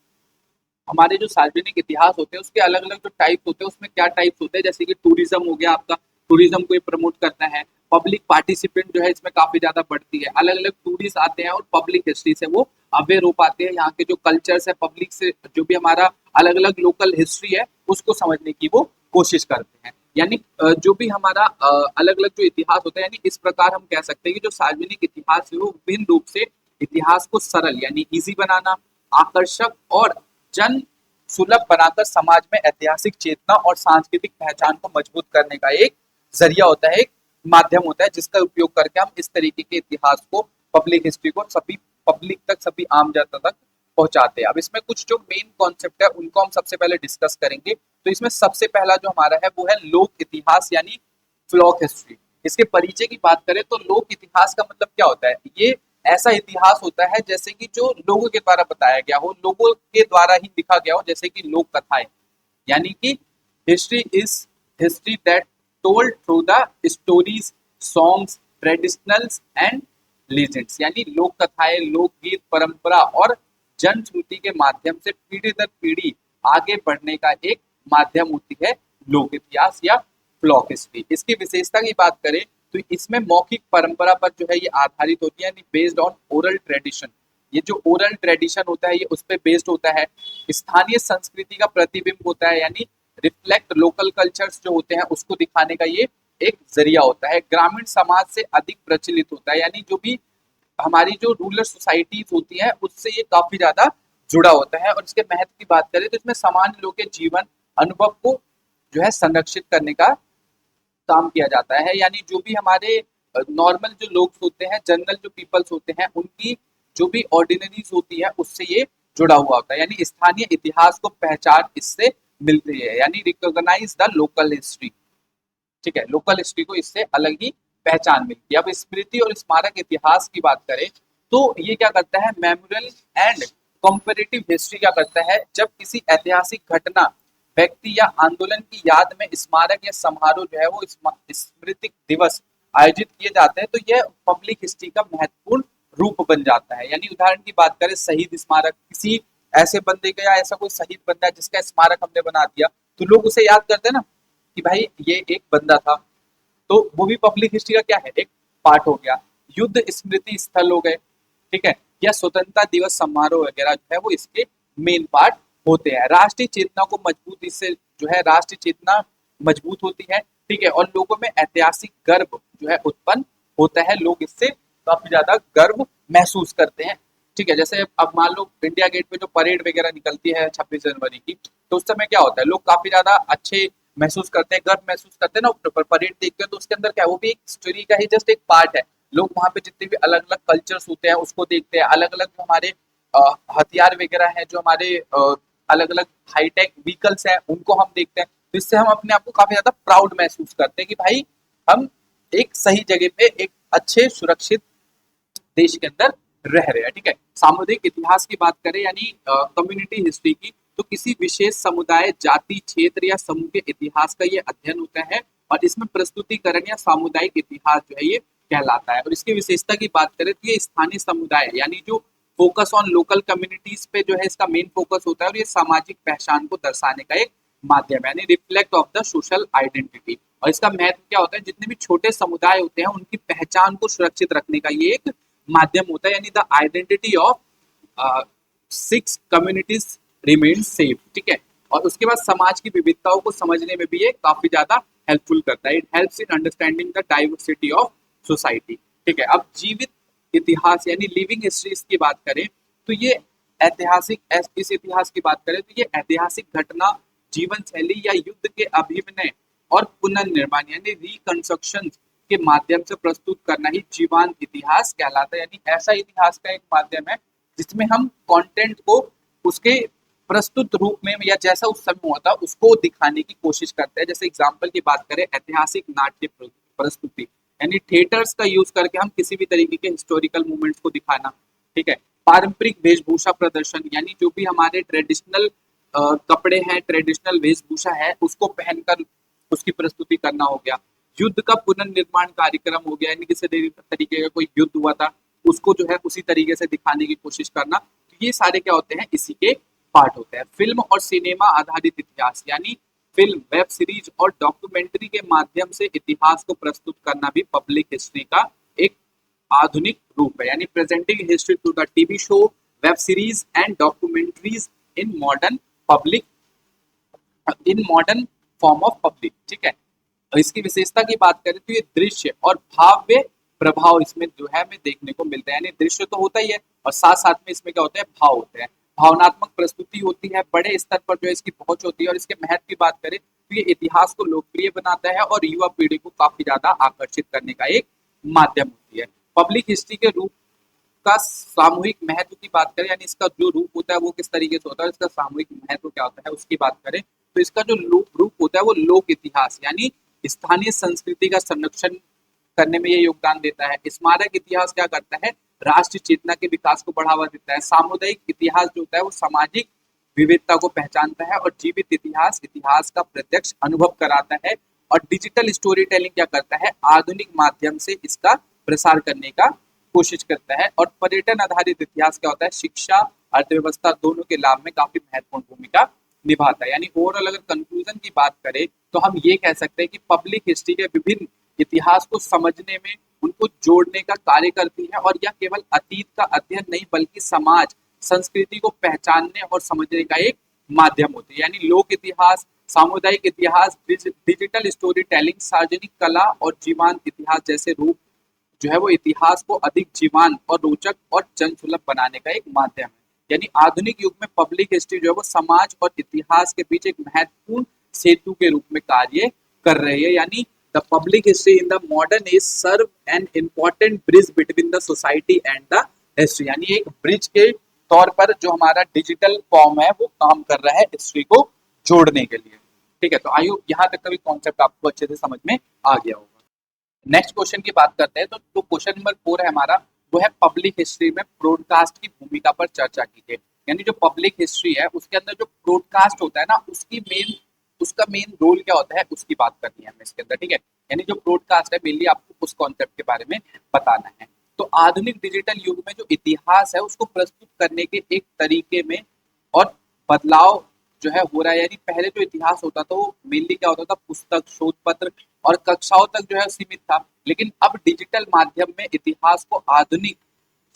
Speaker 1: हमारे जो सार्वजनिक इतिहास होते हैं उसके अलग अलग जो टाइप्स होते हैं, उसमें क्या टाइप्स होते हैं, जैसे कि टूरिज्म हो गया आपका, टूरिज्म को ये प्रमोट करता है। पब्लिक पार्टिसिपेंट जो है इसमें काफी ज्यादा बढ़ती है, अलग अलग टूरिस्ट आते हैं और पब्लिक हिस्ट्री से वो अवेयर हो पाते हैं, यहाँ के जो कल्चर्स है पब्लिक से जो भी हमारा अलग अलग लोकल हिस्ट्री है उसको समझने की वो कोशिश करते हैं। यानी जो भी हमारा अलग अलग जो इतिहास होता है, यानी इस प्रकार हम कह सकते हैं कि जो सार्वजनिक इतिहास है वो विभिन्न रूप से इतिहास को सरल यानी इजी बनाना, आकर्षक और जन सुलभ बनाकर समाज में ऐतिहासिक चेतना और सांस्कृतिक पहचान को मजबूत करने का एक जरिया होता है, एक माध्यम होता है, जिसका उपयोग करके हम इस तरीके के इतिहास को, पब्लिक हिस्ट्री को सभी पब्लिक तक, सभी आम जनता तक पहुंचाते हैं। अब इसमें कुछ जो मेन कॉन्सेप्ट है उनको हम सबसे पहले डिस्कस करेंगे। तो इसमें सबसे पहला जो हमारा है वो है लोक इतिहास यानी फ्लॉक हिस्ट्री। इसके परिचय की बात करें तो लोक इतिहास का मतलब क्या होता है, ये ऐसा इतिहास होता है जैसे कि जो लोगों के द्वारा बताया गया हो, लोगों के द्वारा ही लिखा गया हो, जैसे कि लोक कथाएं। यानी कि history is history that told through the stories, songs, traditionals and legends. यानी लोक कथाएं, लोकगीत, परंपरा और जनश्रुति के माध्यम से पीढ़ी दर पीढ़ी आगे बढ़ने का एक माध्यम होती है लोक इतिहास या फ्लॉक हिस्ट्री। इसकी विशेषता की बात करें तो इसमें मौखिक परंपरा पर जो है ये आधारित होती है, यानी बेस्ड ऑन ओरल ट्रेडिशन। ये जो ओरल ट्रेडिशन होता है ये उस पर बेस्ड होता है। स्थानीय संस्कृति का प्रतिबिंब होता है, यानी रिफ्लेक्ट लोकल कल्चर्स जो होते हैं उसको दिखाने का ये एक जरिया होता है। ग्रामीण समाज से अधिक प्रचलित होता है, यानी जो भी हमारी जो रूरल सोसाइटीज होती हैं उससे ये काफी ज्यादा जुड़ा होता है। और इसके महत्व की बात करें तो इसमें सामान्य लोगों के जीवन अनुभव को जो है संरक्षित करने का काम किया जाता है। यानी जो भी हमारे नॉर्मल जो लोग होते हैं, जनरल जो पीपल्स होते हैं, उनकी जो भी ऑर्डिनरीज होती है उससे ये जुड़ा हुआ होता है। यानी स्थानीय इतिहास को पहचान इससे मिलती है, यानी रिकॉग्नाइज द लोकल हिस्ट्री। ठीक है, लोकल हिस्ट्री को इससे अलग ही पहचान मिलती है। अब स्मृति और स्मारक इतिहास की बात करें तो ये क्या करता है, मेमोरियल एंड कंपैरेटिव हिस्ट्री क्या करता है, जब किसी ऐतिहासिक घटना, व्यक्ति या आंदोलन की याद में स्मारक या समारोह जो है वो स्मृतिक दिवस आयोजित किए जाते हैं तो यह पब्लिक हिस्ट्री का महत्वपूर्ण रूप बन जाता है। यानी उदाहरण की बात करें, शहीद स्मारक, किसी ऐसे बंदे का या ऐसा कोई शहीद बंदा है जिसका स्मारक हमने बना दिया तो लोग उसे याद करते हैं ना कि भाई ये एक बंदा था, तो वो भी पब्लिक हिस्ट्री का क्या है, एक पार्ट हो गया। युद्ध स्मृति स्थल हो गए, ठीक है, या स्वतंत्रता दिवस समारोह वगैरह जो है वो इसके मेन पार्ट होते हैं। राष्ट्रीय चेतना को मजबूत, इससे जो है राष्ट्रीय चेतना मजबूत होती है, ठीक है, और लोगों में ऐतिहासिक गर्व जो है उत्पन्न होता है, लोग इससे काफी ज्यादा गर्व महसूस करते हैं। ठीक है, जैसे अब मान लो इंडिया गेट पे जो परेड वगैरह निकलती है 26 जनवरी की, तो उस समय क्या होता है, लोग काफी ज्यादा अच्छे महसूस करते हैं, गर्व महसूस करते हैं ना, परेड देखते हैं तो उसके अंदर क्या है, वो भी एक स्टोरी का ही जस्ट एक पार्ट है। लोग वहाँ पे जितने भी अलग अलग कल्चर्स होते हैं उसको देखते हैं, अलग अलग जो हमारे हथियार वगैरह हैं, जो हमारे अलग अलग हाईटेक व्हीकल्स हैं उनको हम देखते हैं, तो इससे हम अपने आप को काफी ज्यादा प्राउड महसूस करते हैं कि भाई हम एक सही जगह पे एक अच्छे सुरक्षित देश के अंदर रह रहे हैं। ठीक है, सामुदायिक इतिहास की बात करें यानी कम्युनिटी हिस्ट्री की, तो किसी विशेष समुदाय, जाति, क्षेत्र या समूह के इतिहास का ये अध्ययन होता है और इसमें प्रस्तुतिकरण या सामुदायिक इतिहास जो है ये कहलाता है। और इसकी विशेषता की बात करें तो ये स्थानीय समुदाय यानी जो फोकस ऑन लोकल कम्युनिटीज पे जो है इसका मेन फोकस होता है, और ये सामाजिक पहचान को दर्शाने का एक माध्यम है, यानी reflect of the social identity. और इसका महत्व क्या होता है, जितने भी छोटे समुदाय होते हैं उनकी पहचान को सुरक्षित रखने का ये एक माध्यम होता है, यानी the identity of 6 communities remain safe. ठीक है, और उसके बाद समाज की विविधताओं को समझने में भी ये काफी ज्यादा हेल्पफुल करता है। It helps in understanding the diversity of society. ठीक है, अब जीवित इतिहास यानी लिविंग हिस्ट्रीज की बात करें तो ये ऐतिहासिक, इस इतिहास की बात करें तो ये ऐतिहासिक घटना, जीवन शैली या युद्ध के अभिनय और पुनर्निर्माण यानी रिकंस्ट्रक्शन के माध्यम से प्रस्तुत करना ही जीवंत इतिहास कहलाता है। यानी ऐसा इतिहास का एक माध्यम है जिसमें हम कंटेंट को उसके प्रस्तुत रूप में या जैसा उस समय हुआ था उसको दिखाने की कोशिश करते हैं। जैसे एग्जाम्पल की बात करें, ऐतिहासिक नाट्य प्रस्तुति, यानी थिएटर्स का यूज करके हम किसी भी तरीके के हिस्टोरिकल मूवमेंट्स को दिखाना, ठीक है। पारंपरिक वेशभूषा प्रदर्शन, यानी जो भी हमारे ट्रेडिशनल कपड़े हैं, ट्रेडिशनल वेशभूषा है, उसको पहनकर उसकी प्रस्तुति करना हो गया। युद्ध का पुनर्निर्माण कार्यक्रम हो गया, यानी किसी तरीके का कोई युद्ध हुआ था उसको जो है उसी तरीके से दिखाने की कोशिश करना। तो ये सारे क्या होते हैं, इसी के पार्ट होते हैं। फिल्म और सिनेमा आधारित इतिहास, यानी फिल्म, वेब सीरीज और डॉक्यूमेंट्री के माध्यम से इतिहास को प्रस्तुत करना भी पब्लिक हिस्ट्री का एक आधुनिक रूप है। यानी presenting history through the TV show, web series and documentaries in modern public, in modern form of public, ठीक है। और इसकी विशेषता की बात करें तो ये दृश्य और भाव्य प्रभाव इसमें जो है हमें देखने को मिलता है। यानी दृश्य तो होता ही है और साथ साथ में इसमें क्या होता है, भाव होते हैं, भावनात्मक प्रस्तुति होती है, बड़े स्तर पर जो है इसकी पहुंच होती है। और इसके महत्व की बात करें तो ये इतिहास को लोकप्रिय बनाता है और युवा पीढ़ी को काफी ज्यादा आकर्षित करने का एक माध्यम होती है। पब्लिक हिस्ट्री के रूप का सामूहिक महत्व की बात करें, यानी इसका जो रूप होता है वो किस तरीके से होता है, इसका सामूहिक महत्व क्या होता है उसकी बात करें तो इसका जो रूप होता है वो लोक इतिहास, यानी स्थानीय संस्कृति का संरक्षण करने में ये योगदान देता है। स्मारक इतिहास क्या करता है, राष्ट्रीय चेतना के विकास को बढ़ावा देता है। सामुदायिक इतिहास जो होता है वो सामाजिक विविधता को पहचानता है। और जीवित इतिहास इतिहास का प्रत्यक्ष अनुभव कराता है। और डिजिटल स्टोरी टेलिंग क्या करता है, आधुनिक माध्यम से इसका प्रसार करने का कोशिश करता है। और पर्यटन आधारित इतिहास क्या होता है, शिक्षा, अर्थव्यवस्था दोनों के लाभ में काफी महत्वपूर्ण भूमिका निभाता है। यानी ओवरऑल अगर कंक्लूजन की बात करें तो हम ये कह सकते हैं कि पब्लिक हिस्ट्री के विभिन्न इतिहास को समझने में, उनको जोड़ने का कार्य करती है। और यह केवल अतीत का अध्ययन नहीं बल्कि समाज, संस्कृति को पहचानने और समझने का एक माध्यम होती है। यानी लोक इतिहास, सामुदायिक इतिहास, डिजिटल स्टोरी टेलिंग, सार्वजनिक कला और जीवांत इतिहास जैसे रूप जो है वो इतिहास को अधिक जीवांत और रोचक और जनसुलभ बनाने का एक माध्यम है। यानी आधुनिक युग में पब्लिक हिस्ट्री जो है वो समाज और इतिहास के बीच एक महत्वपूर्ण सेतु के रूप में कार्य कर रही है। यानी the public history in the modern age serve an important bridge between the society and the history, यानी एक ब्रिज के तौर पर जो हमारा डिजिटल फॉर्म है वो काम कर रहा है हिस्ट्री को जोड़ने के लिए। ठीक है, तो आई होप यहाँ तक का भी कॉन्सेप्ट आपको अच्छे से समझ में आ गया होगा। नेक्स्ट क्वेश्चन की बात करते हैं तो जो क्वेश्चन नंबर 4 है हमारा, वो है पब्लिक हिस्ट्री में ब्रॉडकास्ट की भूमिका पर चर्चा कीजिए। यानी जो पब्लिक हिस्ट्री है उसके अंदर जो ब्रॉडकास्ट होता है ना, उसका मेन रोल क्या होता है उसकी बात करनी है हमें इसके अंदर। ठीक है, यानी जो ब्रॉडकास्ट है मेनली आपको उस कॉन्सेप्ट के बारे में बताना है। तो आधुनिक डिजिटल युग में जो इतिहास है उसको प्रस्तुत करने के एक तरीके में और बदलाव जो है हो रहा है। यानी पहले जो इतिहास होता था वो मेनली क्या होता था, पुस्तक, शोध पत्र और कक्षाओं तक जो है सीमित था। लेकिन अब डिजिटल माध्यम में इतिहास को आधुनिक,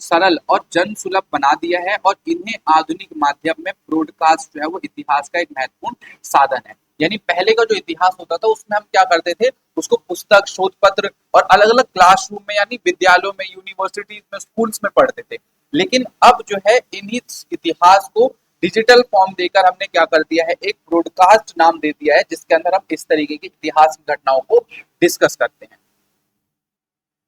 Speaker 1: सरल और जन सुलभ बना दिया है। और इन्हें आधुनिक माध्यम में ब्रॉडकास्ट जो है वो इतिहास का एक महत्वपूर्ण साधन है। यानी पहले का जो इतिहास होता था उसमें हम क्या करते थे, उसको पुस्तक, शोध पत्र और अलग अलग क्लासरूम में, यानी विद्यालयों में, यूनिवर्सिटीज में, स्कूल्स में पढ़ते थे। लेकिन अब जो है इन्हीं इतिहास को डिजिटल फॉर्म देकर हमने क्या कर दिया है, एक ब्रॉडकास्ट नाम दे दिया है, जिसके अंदर हम इस तरीके की इतिहास घटनाओं को डिस्कस करते हैं।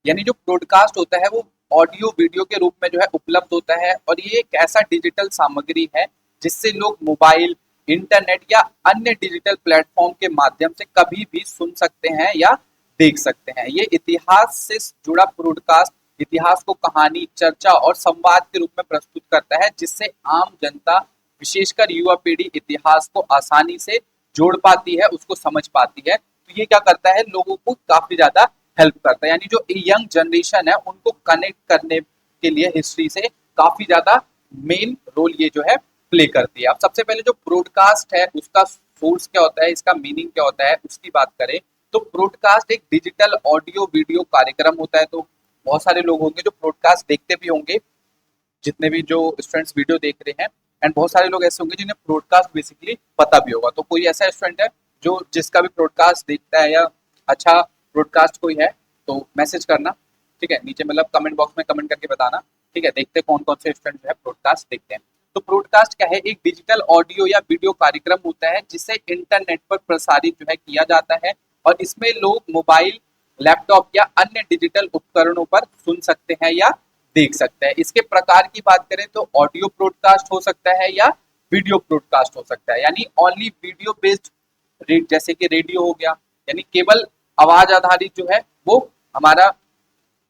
Speaker 1: यानी जो ब्रॉडकास्ट होता है वो ऑडियो वीडियो के रूप में जो है उपलब्ध होता है। और ये एक ऐसा डिजिटल सामग्री है जिससे लोग मोबाइल, इंटरनेट या अन्य डिजिटल प्लेटफॉर्म के माध्यम से कभी भी सुन सकते हैं या देख सकते हैं। ये इतिहास से जुड़ा ब्रॉडकास्ट इतिहास को कहानी, चर्चा और संवाद के रूप में प्रस्तुत करता है, जिससे आम जनता, विशेषकर युवा पीढ़ी इतिहास को आसानी से जोड़ पाती है, उसको समझ पाती है। तो ये क्या करता है, लोगों को काफी ज्यादा हेल्प करता है। यानी जो यंग जनरेशन है उनको कनेक्ट करने के लिए हिस्ट्री से काफी ज्यादा मेन रोल ये जो है प्ले करती है। अब सबसे पहले जो ब्रॉडकास्ट है उसका सोर्स क्या होता है, इसका मीनिंग क्या होता है उसकी बात करें तो ब्रॉडकास्ट एक डिजिटल ऑडियो वीडियो कार्यक्रम होता है। तो बहुत सारे लोग होंगे जो ब्रॉडकास्ट देखते भी होंगे, जितने भी जो स्टूडेंट्स वीडियो देख रहे हैं, एंड बहुत सारे लोग ऐसे होंगे जिन्हें ब्रॉडकास्ट बेसिकली पता भी होगा। तो कोई ऐसा स्टूडेंट है जो जिसका भी ब्रॉडकास्ट देखता है या अच्छा ब्रॉडकास्ट कोई है तो मैसेज करना, ठीक है, नीचे मतलब कमेंट बॉक्स में कमेंट करके बताना। ठीक है, देखते हैं कौन कौन से स्टूडेंट जो है ब्रॉडकास्ट देखते हैं। तो ब्रॉडकास्ट क्या है, एक डिजिटल ऑडियो या वीडियो कार्यक्रम होता है जिसे इंटरनेट पर प्रसारित जो है किया जाता है। और इसमें लोग मोबाइल, लैपटॉप या अन्य डिजिटल उपकरणों पर सुन सकते हैं या देख सकते हैं। इसके प्रकार की बात करें तो ऑडियो ब्रॉडकास्ट हो सकता है या वीडियो ब्रॉडकास्ट हो सकता है। यानी ओनली वीडियो बेस्ड, जैसे कि रेडियो हो गया, यानी केवल आवाज आधारित जो है वो हमारा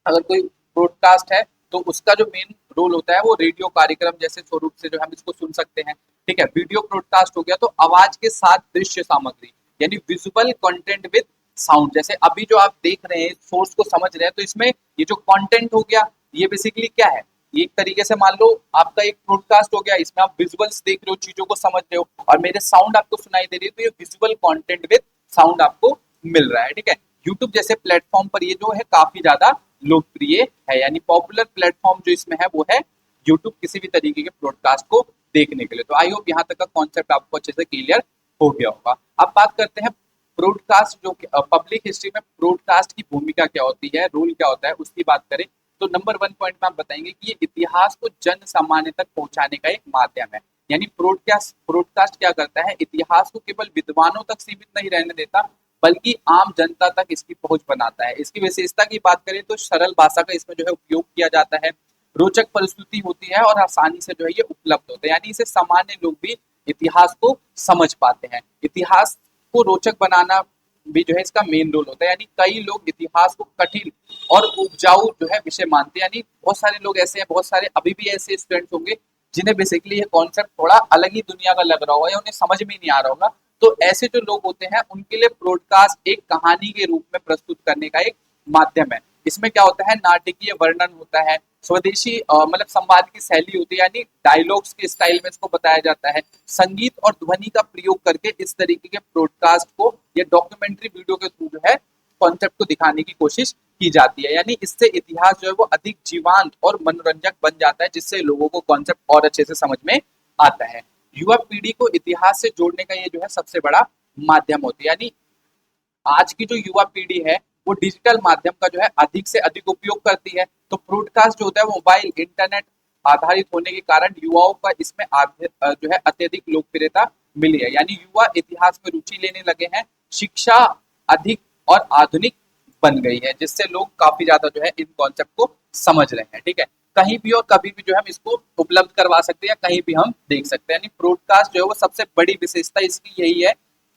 Speaker 1: अगर कोई ब्रॉडकास्ट है तो उसका जो मेन रोल होता है वो रेडियो कार्यक्रम जैसे स्वरूप से जो हम इसको सुन सकते हैं। ठीक है, वीडियो ब्रॉडकास्ट हो गया तो आवाज के साथ दृश्य सामग्री यानी विजुअल कंटेंट विद साउंड। जैसे अभी जो आप देख रहे हैं सोर्स को समझ रहे हैं तो इसमें ये जो कंटेंट हो गया ये बेसिकली क्या है, ये एक तरीके से मान लो आपका एक ब्रॉडकास्ट हो गया, इसमें आप विजुअल्स देख रहे हो, चीजों को समझ रहे हो और मेरे साउंड आपको सुनाई दे रही है, तो ये विजुअल कंटेंट विद साउंड आपको मिल रहा है। ठीक है, यूट्यूब जैसे प्लेटफॉर्म पर ये जो है काफी ज्यादा लोकप्रिय है, यानी पॉपुलर प्लेटफॉर्म जो इसमें है वो है यूट्यूब किसी भी तरीके के ब्रॉडकास्ट को देखने के लिए। तो आई होप यहाँ तक का कॉन्सेप्ट आपको अच्छे से क्लियर हो गया होगा। अब बात करते हैं ब्रॉडकास्ट जो पब्लिक हिस्ट्री में ब्रॉडकास्ट की भूमिका क्या होती है, रोल क्या होता है, उसकी बात करें तो नंबर 1 पॉइंट में आप बताएंगे कि ये इतिहास को जन सामान्य तक पहुंचाने का एक माध्यम है। यानी ब्रॉडकास्ट ब्रॉडकास्ट क्या करता है, इतिहास को केवल विद्वानों तक सीमित नहीं रहने देता बल्कि आम जनता तक इसकी पहुंच बनाता है। इसकी विशेषता की बात करें तो सरल भाषा का इसमें जो है उपयोग किया जाता है, रोचक प्रस्तुति होती है और आसानी से जो है ये उपलब्ध होता है, यानी इसे सामान्य लोग भी इतिहास को समझ पाते हैं। इतिहास को रोचक बनाना भी जो है इसका मेन रोल होता है, यानी कई लोग इतिहास को कठिन और उपजाऊ जो है विषय मानते हैं। यानी बहुत सारे लोग ऐसे हैं, बहुत सारे अभी भी ऐसे स्टूडेंट्स होंगे जिन्हें बेसिकली ये कॉन्सेप्ट थोड़ा अलग ही दुनिया का लग रहा होगा या उन्हें समझ में नहीं आ रहा होगा। तो ऐसे जो लोग होते हैं उनके लिए ब्रॉडकास्ट एक कहानी के रूप में प्रस्तुत करने का एक माध्यम है। इसमें क्या होता है, नाटकीय वर्णन होता है, स्वदेशी मतलब संवाद की शैली होती है, यानी डायलॉग्स के स्टाइल में इसको बताया जाता है, संगीत और ध्वनि का प्रयोग करके इस तरीके के ब्रॉडकास्ट को या डॉक्यूमेंट्री वीडियो के थ्रू जो है कॉन्सेप्ट को दिखाने की कोशिश की जाती है। यानी इससे इतिहास जो है वो अधिक जीवंत और मनोरंजक बन जाता है, जिससे लोगों को कॉन्सेप्ट और अच्छे से समझ में आता है। युवा पीढ़ी को इतिहास से जोड़ने का ये जो है सबसे बड़ा माध्यम होती है। यानी आज की जो युवा पीढ़ी है वो डिजिटल माध्यम का जो है अधिक से अधिक उपयोग करती है। तो ब्रॉडकास्ट जो होता है मोबाइल इंटरनेट आधारित होने के कारण युवाओं का इसमें जो है अत्यधिक लोकप्रियता मिली है। यानी युवा इतिहास में रुचि लेने लगे हैं, शिक्षा अधिक और आधुनिक बन गई है, जिससे लोग काफी ज्यादा जो है इन कॉन्सेप्ट को समझ रहे हैं। ठीक है, कहीं भी और कभी भी जो है हम इसको उपलब्ध करवा सकते हैं या कहीं भी हम देख सकते हैं। यानी ब्रॉडकास्ट जो है वो सबसे बड़ी विशेषता इसकी यही है,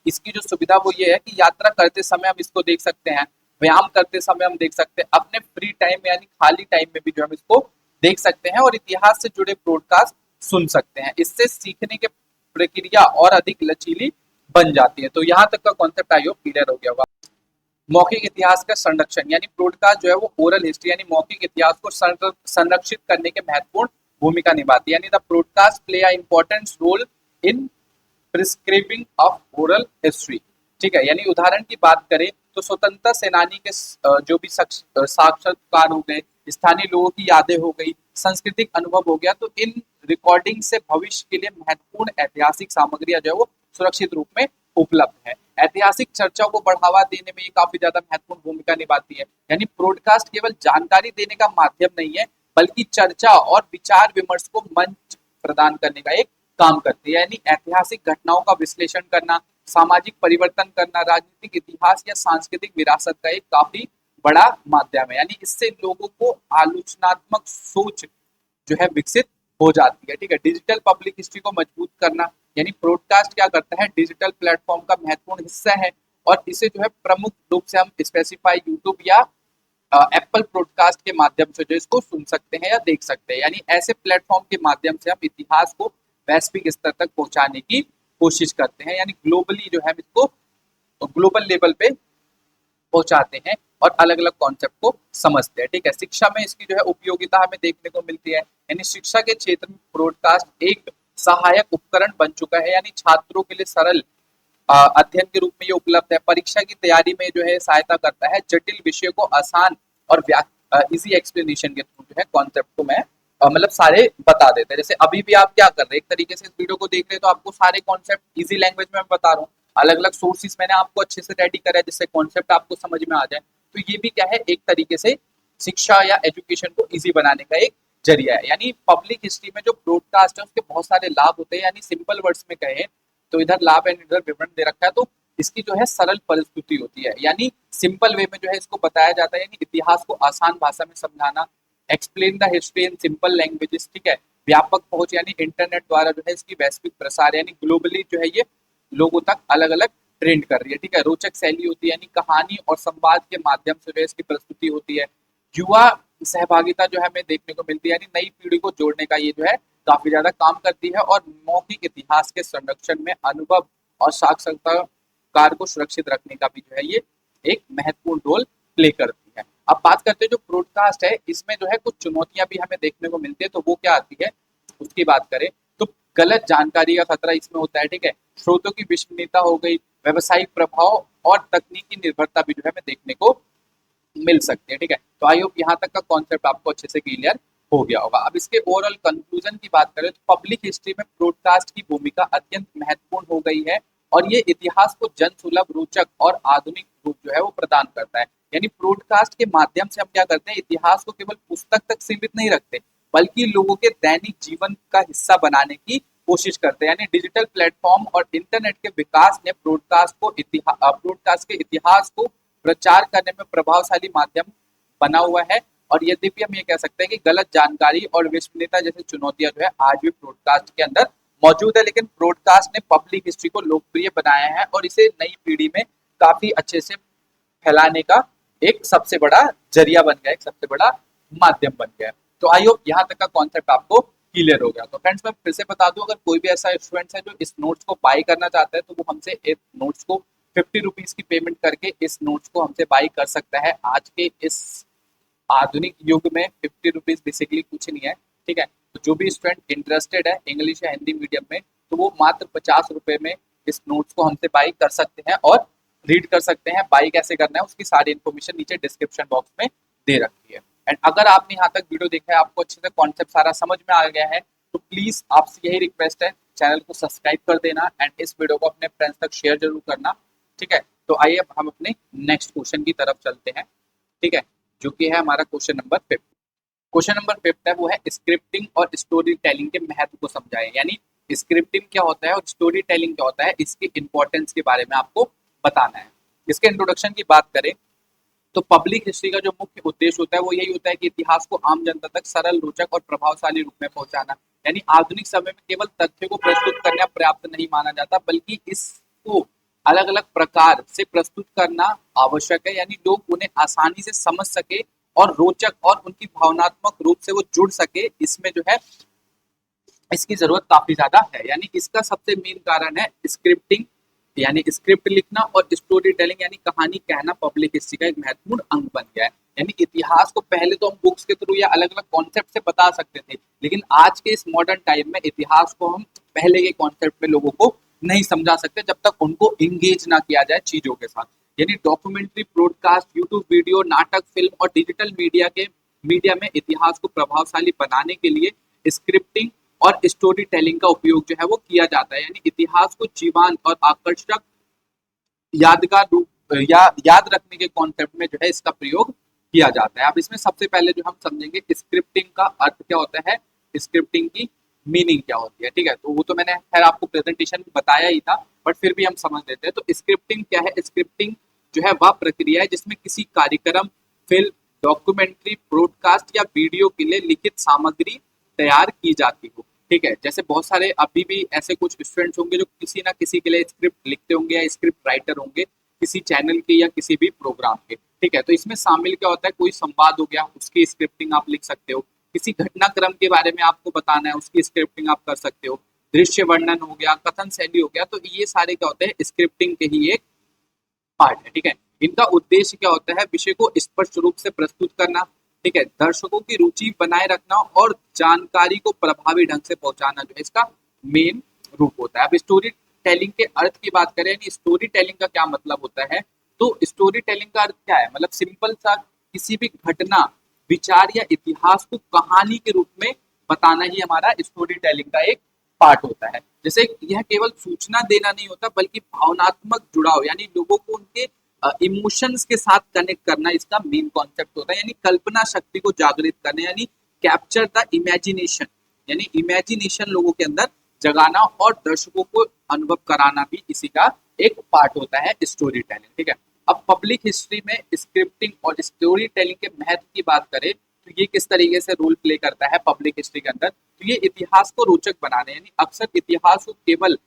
Speaker 1: इसकी जो सुविधा वो ये है कि यात्रा करते समय हम इसको देख सकते हैं, व्यायाम करते समय हम देख सकते हैं, अपने फ्री टाइम में यानी खाली टाइम में भी जो हम इसको देख सकते हैं और इतिहास से जुड़े ब्रॉडकास्ट सुन सकते हैं। इससे सीखने की प्रक्रिया और अधिक लचीली बन जाती है। तो यहाँ तक का कॉन्सेप्ट आई होप क्लियर हो गया होगा। मौखिक इतिहास का संरक्षण, यानी ब्रॉडकास्ट जो है वो ओरल हिस्ट्री यानी मौखिक इतिहास को संरक्षित करने के महत्वपूर्ण भूमिका निभाती है। यानी the broadcast play a important role in prescribing of oral history. ठीक है, यानी उदाहरण की बात करें तो स्वतंत्रता सेनानी के जो भी साक्षात्कार हो गए, स्थानीय लोगों की यादें हो गई, सांस्कृतिक अनुभव हो गया, तो इन रिकॉर्डिंग से भविष्य के लिए महत्वपूर्ण ऐतिहासिक सामग्रियां जो है वो सुरक्षित रूप में उपलब्ध है। ऐतिहासिक चर्चा को बढ़ावा देने में ये काफी ज्यादा महत्वपूर्ण भूमिका निभाती है। यानी ब्रॉडकास्ट केवल जानकारी देने का माध्यम नहीं है बल्कि चर्चा और विचार विमर्श को मंच प्रदान करने का एक काम करती है। यानी ऐतिहासिक घटनाओं का विश्लेषण करना, सामाजिक परिवर्तन करना, राजनीतिक इतिहास या सांस्कृतिक विरासत का एक काफी बड़ा माध्यम है। यानी इससे लोगों को आलोचनात्मक सोच जो है विकसित हो जाती है। ठीक है, डिजिटल पब्लिक हिस्ट्री को मजबूत करना, यानी ब्रॉडकास्ट क्या करता है, डिजिटल प्लेटफॉर्म का महत्वपूर्ण हिस्सा है और इसे जो है प्रमुख रूप से हम स्पेसिफाई यूट्यूब या एप्पल ब्रॉडकास्ट के माध्यम से जो इसको सुन सकते हैं या देख सकते हैं। यानी ऐसे प्लेटफॉर्म के माध्यम से हम इतिहास को वैश्विक स्तर तक पहुंचाने की कोशिश करते हैं, यानी ग्लोबली जो है हम इसको ग्लोबल लेवल पे पहुंचाते हैं और अलग अलग कॉन्सेप्ट को समझते हैं। ठीक है, शिक्षा में इसकी जो है उपयोगिता हमें देखने को मिलती है। यानी शिक्षा के क्षेत्र में ब्रॉडकास्ट एक सहायक उपकरण बन चुका है, यानी छात्रों के लिए सरल अध्ययन के रूप में ये उपलब्ध है। परीक्षा की तैयारी में जो है सहायता करता है, जटिल विषय को आसान और इजी एक्सप्लेनेशन के थ्रू जो है कॉन्सेप्ट को मैं मतलब सारे बता देते हैं। जैसे अभी भी आप क्या कर रहे हैं, एक तरीके से इस वीडियो को देख रहे हैं तो आपको सारे कॉन्सेप्ट इजी लैंग्वेज में मैं बता रहा हूँ, अलग अलग सोर्सेस मैंने आपको अच्छे से रेडी करा है जिससे कॉन्सेप्ट आपको समझ में आ जाए। तो ये भी क्या है, एक तरीके से शिक्षा या एजुकेशन को इजी बनाने का एक जरिया है। यानी पब्लिक हिस्ट्री में जो ब्रॉडकास्ट है उसके बहुत सारे लाभ होते हैं। यानी सिंपल वर्ड्स में कहें तो इधर लाभ एंड इधर विवरण दे रखा है, तो इसकी जो है सरल प्रस्तुति होती है, यानी सिंपल वे में जो है इसको बताया जाता है, यानी इतिहास को आसान भाषा में समझाना, explain the history in simple languages. ठीक है, व्यापक पहुंच यानी इंटरनेट द्वारा जो है इसकी वैश्विक प्रसार, यानी ग्लोबली जो है ये लोगों तक अलग अलग ट्रेंड कर रही है। ठीक है, रोचक शैली होती है यानी कहानी और संवाद के माध्यम से जो है इसकी प्रस्तुति होती है। युवा सहभागिता जो है हमें देखने को मिलती है यानी नई पीढ़ी को जोड़ने का ये जो है काफी ज्यादा काम करती है। और मौखिक इतिहास के संरक्षण में अनुभव और साक्षरता कार को सुरक्षित रखने का भी जो है ये एक महत्वपूर्ण रोल प्ले करती है। अब बात करते हैं जो ब्रॉडकास्ट है इसमें जो है कुछ चुनौतियां भी हमें देखने को मिलती है, तो वो क्या आती है उसकी बात करें तो गलत जानकारी का खतरा इसमें होता है। ठीक है, स्रोतों की विश्वसनीयता हो गई, व्यवसायिक प्रभाव और तकनीकी निर्भरता भी जो है हमें देखने को मिल सकती है। ठीक है, तो आई होप यहाँ तक का कॉन्सेप्ट आपको अच्छे से क्लियर हो गया होगा। अब इसके ओवरऑल कंक्लूजन की बात करें तो पब्लिक हिस्ट्री में ब्रॉडकास्ट की भूमिका अत्यंत महत्वपूर्ण हो गई है और ये इतिहास को जन सुलभ, रोचक और आधुनिक रूप जो है वो प्रदान करता है। यानी ब्रॉडकास्ट के माध्यम से हम क्या करते हैं, इतिहास को केवल पुस्तक तक सीमित नहीं रखते बल्कि लोगों के दैनिक जीवन का हिस्सा बनाने की कोशिश करते हैं। यानी डिजिटल प्लेटफॉर्म और इंटरनेट के विकास ने ब्रॉडकास्ट के इतिहास को प्रचार करने में प्रभावशाली माध्यम बना हुआ है। और यद्यपि हम ये कह सकते हैं कि गलत जानकारी और विश्वसनीयता जैसी चुनौतियां जो है आज भी ब्रॉडकास्ट के अंदर मौजूद है, लेकिन ब्रॉडकास्ट ने पब्लिक हिस्ट्री को लोकप्रिय बनाया है और इसे नई पीढ़ी में काफी अच्छे से फैलाने का एक सबसे बड़ा जरिया बन गया, एक सबसे बड़ा माध्यम बन गया। तो आई होप यहाँ तक का कॉन्सेप्ट आपको क्लियर हो गया। तो फ्रेंड्स मैं फिर से बता दूं, अगर कोई भी ऐसा स्टूडेंट है जो इस नोट्स को बाय करना चाहता है तो वो हमसे इस नोट्स को 50 रुपीज की पेमेंट करके इस नोट्स को हमसे बाय कर सकता है। आज के इस आधुनिक युग में 50 रुपीज बेसिकली कुछ नहीं है। ठीक है, तो जो भी स्टूडेंट इंटरेस्टेड है इंग्लिश या हिंदी मीडियम में तो वो मात्र 50 रुपए में इस नोट्स को हमसे बाय कर सकते हैं और रीड कर सकते हैं। बाय कैसे करना है उसकी सारी इन्फॉर्मेशन नीचे डिस्क्रिप्शन बॉक्स में दे रखी है। एंड अगर आपने यहाँ तक वीडियो देखा है, आपको अच्छे से कॉन्सेप्ट सारा समझ में आ गया है, तो प्लीज आपसे यही रिक्वेस्ट है, चैनल को सब्सक्राइब कर देना एंड इस वीडियो को अपने फ्रेंड्स तक शेयर जरूर करना। ठीक है, तो आइए अब हम अपने नेक्स्ट क्वेश्चन की तरफ चलते हैं। ठीक है, जो कि है हमारा क्वेश्चन नंबर 5। क्वेश्चन नंबर 5 है वो है स्क्रिप्टिंग और स्टोरी टेलिंग के महत्व को समझाएं। यानी स्क्रिप्टिंग क्या होता है और स्टोरी टेलिंग क्या होता है, इसके इंपॉर्टेंस के बारे में आपको बताना है। इसके इंट्रोडक्शन की बात करें तो पब्लिक हिस्ट्री का जो मुख्य उद्देश्य होता है वो यही होता है कि इतिहास को आम जनता तक सरल, रोचक और प्रभावशाली रूप में पहुंचाना। यानी आधुनिक समय में केवल तथ्य को प्रस्तुत करना पर्याप्त नहीं माना जाता बल्कि इसको अलग अलग प्रकार से प्रस्तुत करना आवश्यक है। यानी लोग उन्हें आसानी से समझ सके और रोचक और उनकी भावनात्मक रूप से वो जुड़ सके, इसमें जो है इसकी जरूरत काफी ज्यादा है। यानी इसका सबसे मेन कारण है स्क्रिप्टिंग, यानी स्क्रिप्ट लिखना और स्टोरी टेलिंग यानी कहानी कहना पब्लिक हिस्ट्री का एक महत्वपूर्ण अंग बन गया है। यानी इतिहास को पहले तो हम बुक्स के थ्रू या अलग अलग कॉन्सेप्ट से बता सकते थे, लेकिन आज के इस मॉडर्न टाइम में इतिहास को हम पहले के कॉन्सेप्ट में लोगों को नहीं समझा सकते जब तक उनको इंगेज ना किया जाए चीजों के साथ। यानी डॉक्यूमेंट्री, ब्रॉडकास्ट, यूट्यूब वीडियो, नाटक, फिल्म और डिजिटल मीडिया में इतिहास को प्रभावशाली बनाने के लिए स्क्रिप्टिंग और स्टोरी टेलिंग का उपयोग जो है वो किया जाता है। यानी इतिहास को जीवंत और आकर्षक यादगार रूप याद रखने के कॉन्सेप्ट में जो है इसका प्रयोग किया जाता है। अब इसमें सबसे पहले जो हम समझेंगे स्क्रिप्टिंग का अर्थ क्या होता है, स्क्रिप्टिंग की मीनिंग क्या होती है। ठीक है, तो वो तो मैंने खैर आपको प्रेजेंटेशन में बताया ही था, बट फिर भी हम समझ लेते हैं। तो स्क्रिप्टिंग क्या है, स्क्रिप्टिंग जो है वह प्रक्रिया है जिसमें किसी कार्यक्रम, फिल्म, डॉक्यूमेंट्री, ब्रॉडकास्ट या वीडियो के लिए लिखित सामग्री तैयार की जाती हो। ठीक है, जैसे बहुत सारे अभी भी ऐसे कुछ स्टूडेंट्स होंगे जो किसी ना किसी के लिए स्क्रिप्ट लिखते होंगे या स्क्रिप्ट राइटर होंगे किसी चैनल के या किसी भी प्रोग्राम के। ठीक है, तो इसमें शामिल क्या होता है, कोई संवाद हो गया उसकी स्क्रिप्टिंग आप लिख सकते हो, किसी घटनाक्रम के बारे में आपको बताना है उसकी स्क्रिप्टिंग आप कर सकते हो, दृश्य वर्णन हो गया, कथन शैली हो गया, तो ये सारे क्या होते हैं स्क्रिप्टिंग के ही एक पार्ट है। ठीक है, इनका उद्देश्य क्या होता है, विषय को स्पष्ट रूप से प्रस्तुत करना, ठीक है, दर्शकों की रुचि बनाए रखना और जानकारी को प्रभावी ढंग से पहुंचाना जो है इसका मेन रूप होता है। अब स्टोरी टेलिंग के अर्थ की बात करें, यानी स्टोरी टेलिंग का क्या मतलब होता है, तो स्टोरी टेलिंग का अर्थ क्या है, मतलब सिंपल सा किसी भी घटना, विचार या इतिहास को कहानी के रूप में बताना ही हमारा स्टोरी टेलिंग का एक पार्ट होता है। जैसे यह केवल सूचना देना नहीं होता बल्कि भावनात्मक जुड़ाव यानी लोगों को उनके इमोशंस के साथ कनेक्ट करना इसका मेन कॉन्सेप्ट होता है। यानी कल्पना शक्ति को जागृत करना, यानी कैप्चर द इमेजिनेशन, यानी इमेजिनेशन लोगों के अंदर जगाना और दर्शकों को अनुभव कराना भी इसी का एक पार्ट होता है स्टोरी टेलिंग। ठीक है, अब पब्लिक हिस्ट्री में स्क्रिप्टिंग और स्टोरी टेलिंग के महत्व की बात करें तो ये किस तरीके से रोल प्ले करता है पब्लिक हिस्ट्री के अंदर, तो ये इतिहास को रोचक बनाने, यानी अक्सर इतिहास को केवल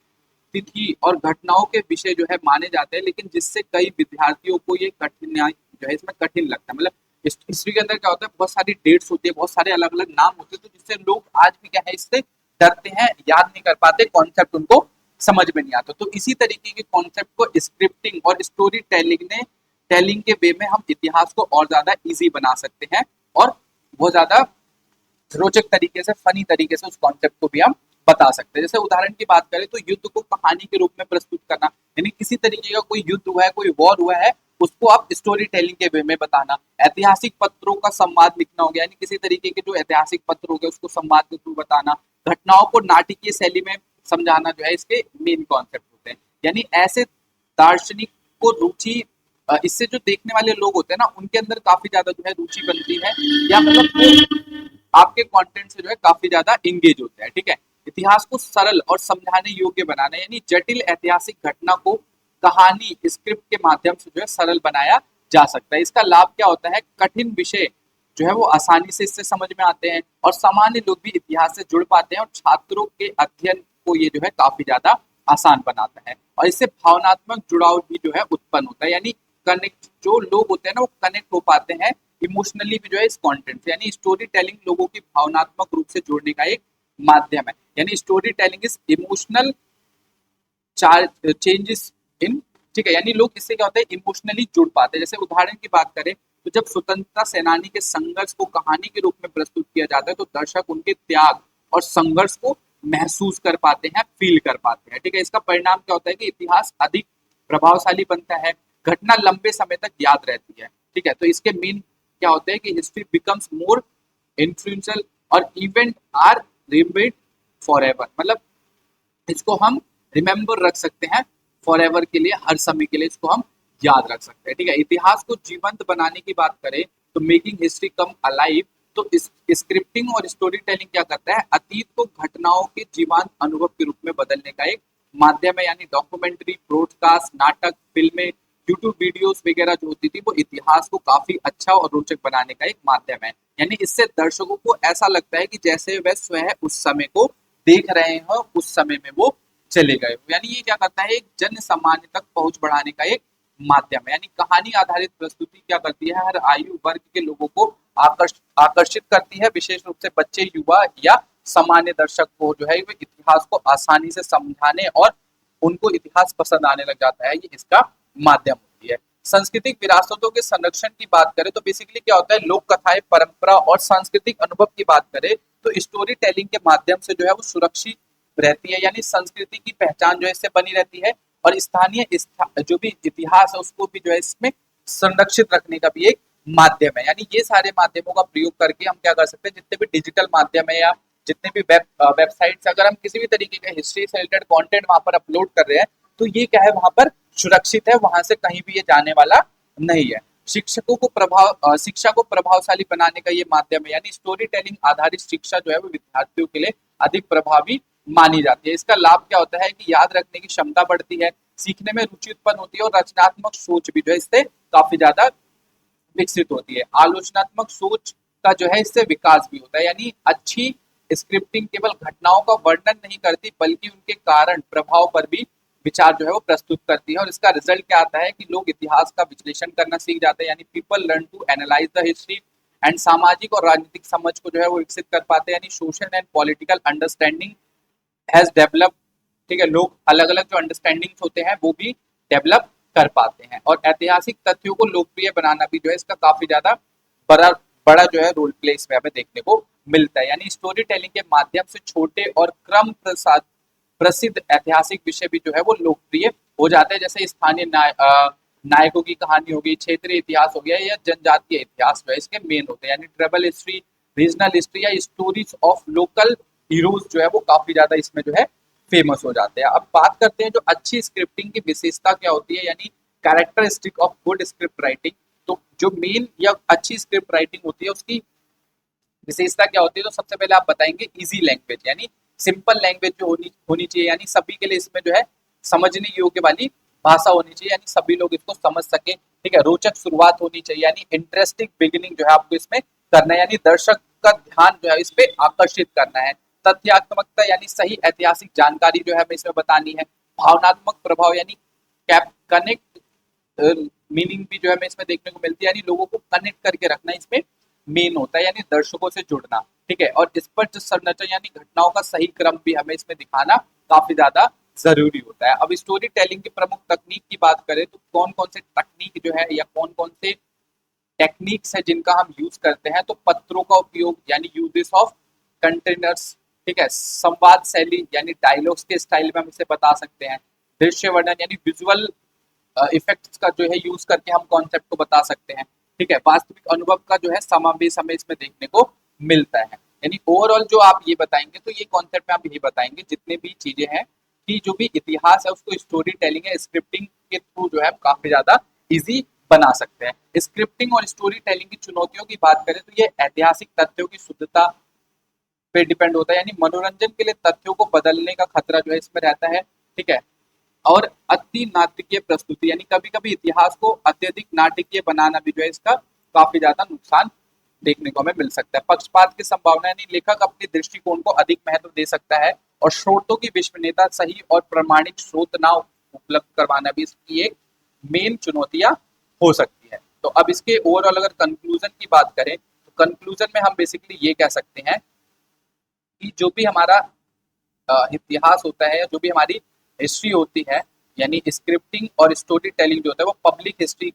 Speaker 1: तिथि और घटनाओं के विषय जो है माने जाते हैं, लेकिन जिससे कई विद्यार्थियों को ये कठिनाई जो है इसमें कठिन लगता है। मतलब हिस्ट्री के अंदर क्या होता है, बहुत सारी डेट्स होती है, बहुत सारे अलग अलग नाम होते हैं, तो जिससे लोग आज भी क्या है इससे डरते हैं, याद नहीं कर पाते, कॉन्सेप्ट उनको समझ में नहीं आता। तो इसी तरीके के कॉन्सेप्ट को स्क्रिप्टिंग और स्टोरी टेलिंग के वे में हम इतिहास को और ज्यादा इजी बना सकते हैं और बहुत ज्यादा रोचक तरीके से, फनी तरीके से उस कॉन्सेप्ट को भी हम बता सकते हैं। जैसे उदाहरण की बात करें तो युद्ध को कहानी के रूप में प्रस्तुत करना, यानी किसी तरीके का कोई युद्ध हुआ है, कोई वॉर हुआ है, उसको आप स्टोरी टेलिंग के वे में बताना। ऐतिहासिक पत्रों का संवाद लिखना हो गया, यानी किसी तरीके के जो ऐतिहासिक पत्र हो गए उसको संवाद के थ्रू बताना। घटनाओं को नाटकीय शैली में समझाना जो है इसके मेन कॉन्सेप्ट होते हैं। यानी ऐसे दार्शनिक को रुचि इससे जो देखने वाले लोग होते हैं ना, उनके अंदर काफी ज्यादा जो है रुचि बनती है, या मतलब वो आपके कंटेंट से जो है काफी ज्यादा इंगेज होते हैं। ठीक है, इतिहास को सरल और समझाने योग्य बनाना, यानी जटिल ऐतिहासिक घटना को कहानी स्क्रिप्ट के माध्यम से जो है सरल बनाया जा सकता है। इसका लाभ क्या होता है, कठिन विषय जो है वो आसानी से इससे समझ में आते हैं और सामान्य लोग भी इतिहास से जुड़ पाते हैं और छात्रों के अध्ययन को ये जो है काफी ज्यादा आसान बनाता है और इससे भावनात्मक जुड़ाव भी जो है उत्पन्न होता है। यानी कनेक्ट जो लोग होते हैं ना, वो कनेक्ट हो पाते हैं इमोशनली भी जो है इस कंटेंट से। यानी स्टोरी टेलिंग लोगों की भावनात्मक रूप से जोड़ने का एक माध्यम है। यानी story telling is emotional changes in, ठीक है, यानी लोग इससे क्या होता है इमोशनली जुड़ पाते हैं। जैसे उदाहरण की बात करें तो जब स्वतंत्रता सेनानी के संघर्ष को कहानी के रूप में प्रस्तुत किया जाता है तो दर्शक उनके त्याग और संघर्ष को महसूस कर पाते हैं, फील कर पाते हैं। ठीक है, इसका परिणाम क्या होता है कि इतिहास अधिक प्रभावशाली बनता है, घटना लंबे समय तक याद रहती है। ठीक है, तो इसके मेन क्या होते हैं कि हिस्ट्री बिकम्स मोर इन्फ्लुएंशियल और इवेंट आर रिमेम्बर्ड फॉरएवर। मतलब इसको हम रिमेम्बर रख सकते हैं फॉरएवर के लिए, हर समय के लिए इसको हम याद रख सकते हैं। ठीक है, इतिहास को जीवंत बनाने की बात करें तो मेकिंग हिस्ट्री कम अलाइव, तो स्क्रिप्टिंग और स्टोरी टेलिंग क्या करता है, अतीत को घटनाओं के जीवंत अनुभव के रूप में बदलने का एक माध्यम है। यानी डॉक्यूमेंट्री, ब्रॉडकास्ट, नाटक, फिल्में, यूट्यूब वीडियोस वगैरह जो होती थी वो इतिहास को काफी अच्छा और रोचक बनाने का एक माध्यम है। यानी इससे दर्शकों को ऐसा लगता है कि जैसे वह स्वयं उस समय को देख रहे हो, उस समय में वो चले गए हो। यानी ये क्या करता है, एक जन सामान्य तक पहुंच बढ़ाने का एक माध्यम है। यानी कहानी आधारित प्रस्तुति क्या करती है, हर आयु वर्ग के लोगों को आकर्षित करती है, विशेष रूप से बच्चे, युवा या सामान्य दर्शक को जो है वो इतिहास को आसानी से समझाने और उनको इतिहास पसंद आने लग जाता है, ये इसका माध्यम होती है। सांस्कृतिक विरासतों के संरक्षण की बात करें तो बेसिकली क्या होता है, लोक कथाएं, परंपरा और सांस्कृतिक अनुभव की बात करें तो स्टोरी टेलिंग के माध्यम से जो है वो सुरक्षित रहती है। यानी संस्कृति की पहचान जो है इससे बनी रहती है और स्थानीय जो भी इतिहास है उसको भी जो है इसमें संरक्षित रखने का भी एक माध्यम है। यानी ये सारे माध्यमों का प्रयोग करके हम क्या कर सकते हैं, जितने भी डिजिटल माध्यम है या जितने भी वेबसाइट्स, अगर हम किसी भी तरीके का हिस्ट्री से रिलेटेड कंटेंट वहां पर अपलोड कर रहे हैं तो ये क्या है, वहां पर सुरक्षित है, वहां से कहीं भी ये जाने वाला नहीं है। शिक्षा को प्रभावशाली बनाने का ये माध्यम है। यानी स्टोरी टेलिंग आधारित शिक्षा जो है वो विद्यार्थियों के लिए अधिक प्रभावी मानी जाती है। इसका लाभ क्या होता है कि याद रखने की क्षमता बढ़ती है, सीखने में रुचि उत्पन्न होती है और रचनात्मक सोच भी जो है इससे काफी ज्यादा विकसित होती है। आलोचनात्मक सोच का जो है इससे विकास भी होता है। यानी अच्छी स्क्रिप्टिंग केवल घटनाओं का वर्णन नहीं करती बल्कि उनके कारण, प्रभाव पर भी विचार जो है वो प्रस्तुत करती है और इसका रिजल्ट क्या आता है कि लोग इतिहास का विश्लेषण करना सीख जाते हैं। यानी people learn to analyse the history and सामाजिक और राजनीतिक समझ को जो है वो विकसित कर पाते हैं। यानी social and political understanding has develop. ठीक है, लोग अलग अलग जो अंडरस्टैंडिंग होते हैं वो भी डेवलप कर पाते हैं और ऐतिहासिक तथ्यों को लोकप्रिय बनाना भी जो है इसका काफी ज्यादा बड़ा बड़ा जो है रोल प्ले इसमें हमें देखने को मिलता है। यानी स्टोरी टेलिंग के माध्यम से छोटे और क्रम प्रसिद्ध ऐतिहासिक विषय भी जो है वो लोकप्रिय हो जाते हैं। जैसे स्थानीय नायकों की कहानी होगी, क्षेत्रीय इतिहास हो गया या जनजातीय इतिहास जो है इसके मेन होते हैं। यानी ट्रेवल हिस्ट्री, रीजनल हिस्ट्री या स्टोरीज ऑफ लोकल हीरोज जो है वो काफी ज्यादा इसमें जो है फेमस हो जाते हैं। अब बात करते हैं जो अच्छी स्क्रिप्टिंग की विशेषता क्या होती है, यानी characteristic of good script writing. तो जो मेन या अच्छी स्क्रिप्ट राइटिंग होती है उसकी विशेषता क्या होती है, तो सबसे पहले आप बताएंगे इजी लैंग्वेज, यानी सिंपल लैंग्वेज जो होनी चाहिए, यानी सभी के लिए इसमें जो है समझने योग्य वाली भाषा होनी चाहिए, यानी सभी लोग इसको समझ सके। ठीक है, रोचक शुरुआत होनी चाहिए, यानी इंटरेस्टिंग बिगिनिंग जो है आपको इसमें करना है, यानी दर्शक का ध्यान जो है इस पे आकर्षित करना है। तथ्यात्मकता यानी सही ऐतिहासिक जानकारी जो है हमें इसमें बतानी है। भावनात्मक प्रभाव यानी कैप कनेक्ट मीनिंग भी जो है हमें इसमें देखने को मिलती है, यानी लोगों को कनेक्ट करके रखना इसमें मेन होता है, यानी दर्शकों से जुड़ना। ठीक है, और इस पर जो संरचना यानी घटनाओं का सही क्रम भी हमें इसमें दिखाना काफी ज्यादा जरूरी होता है। अब स्टोरी टेलिंग की प्रमुख तकनीक की बात करें तो कौन कौन से तकनीक जो है या कौन कौन से टेक्निक्स है जिनका हम यूज करते हैं, तो पत्रों का उपयोग यानी यूजेस ऑफ कंटेनर्स, ठीक है, संवाद शैली यानी डायलॉग्स के स्टाइल में हम इसे बता सकते हैं, दृश्य वर्णन यानी विजुअल इफेक्ट्स का जो है यूज करके हम कॉन्सेप्ट को बता सकते हैं। ठीक है, वास्तविक अनुभव का जो है समावेश हमें इसमें देखने को मिलता है। यानी ओवरऑल जो आप ये बताएंगे तो ये कॉन्सेप्ट में आप ये बताएंगे जितने भी चीजें हैं कि जो भी इतिहास है उसको स्टोरी टेलिंग है स्क्रिप्टिंग के थ्रू जो है काफी ज्यादा इजी बना सकते हैं। स्क्रिप्टिंग और स्टोरी टेलिंग की चुनौतियों की बात करें तो ये ऐतिहासिक तथ्यों की शुद्धता पे डिपेंड होता है, यानी मनोरंजन के लिए तथ्यों को बदलने का खतरा जो है इसमें रहता है। ठीक है, और अति नाटकीय प्रस्तुति यानी कभी कभी इतिहास को अत्यधिक नाटकीय बनाना भी जो है इसका काफी ज्यादा नुकसान देखने को हमें मिल सकता है। पक्षपात की संभावना यानी लेखक अपने दृष्टिकोण को अधिक महत्व दे सकता है और स्रोतों की विश्वसनीयता सही और प्रमाणिक स्रोत ना उपलब्ध करवाना भी इसकी एक मेन चुनौतियां हो सकती है। तो अब इसके ओवरऑल अगर कंक्लूजन की बात करें तो कंक्लूजन में हम बेसिकली ये कह सकते हैं कि जो भी हमारा इतिहास होता है या जो भी हमारी हिस्ट्री होती है यानी स्क्रिप्टिंग और स्टोरी टेलिंग जो होता है वो पब्लिक हिस्ट्री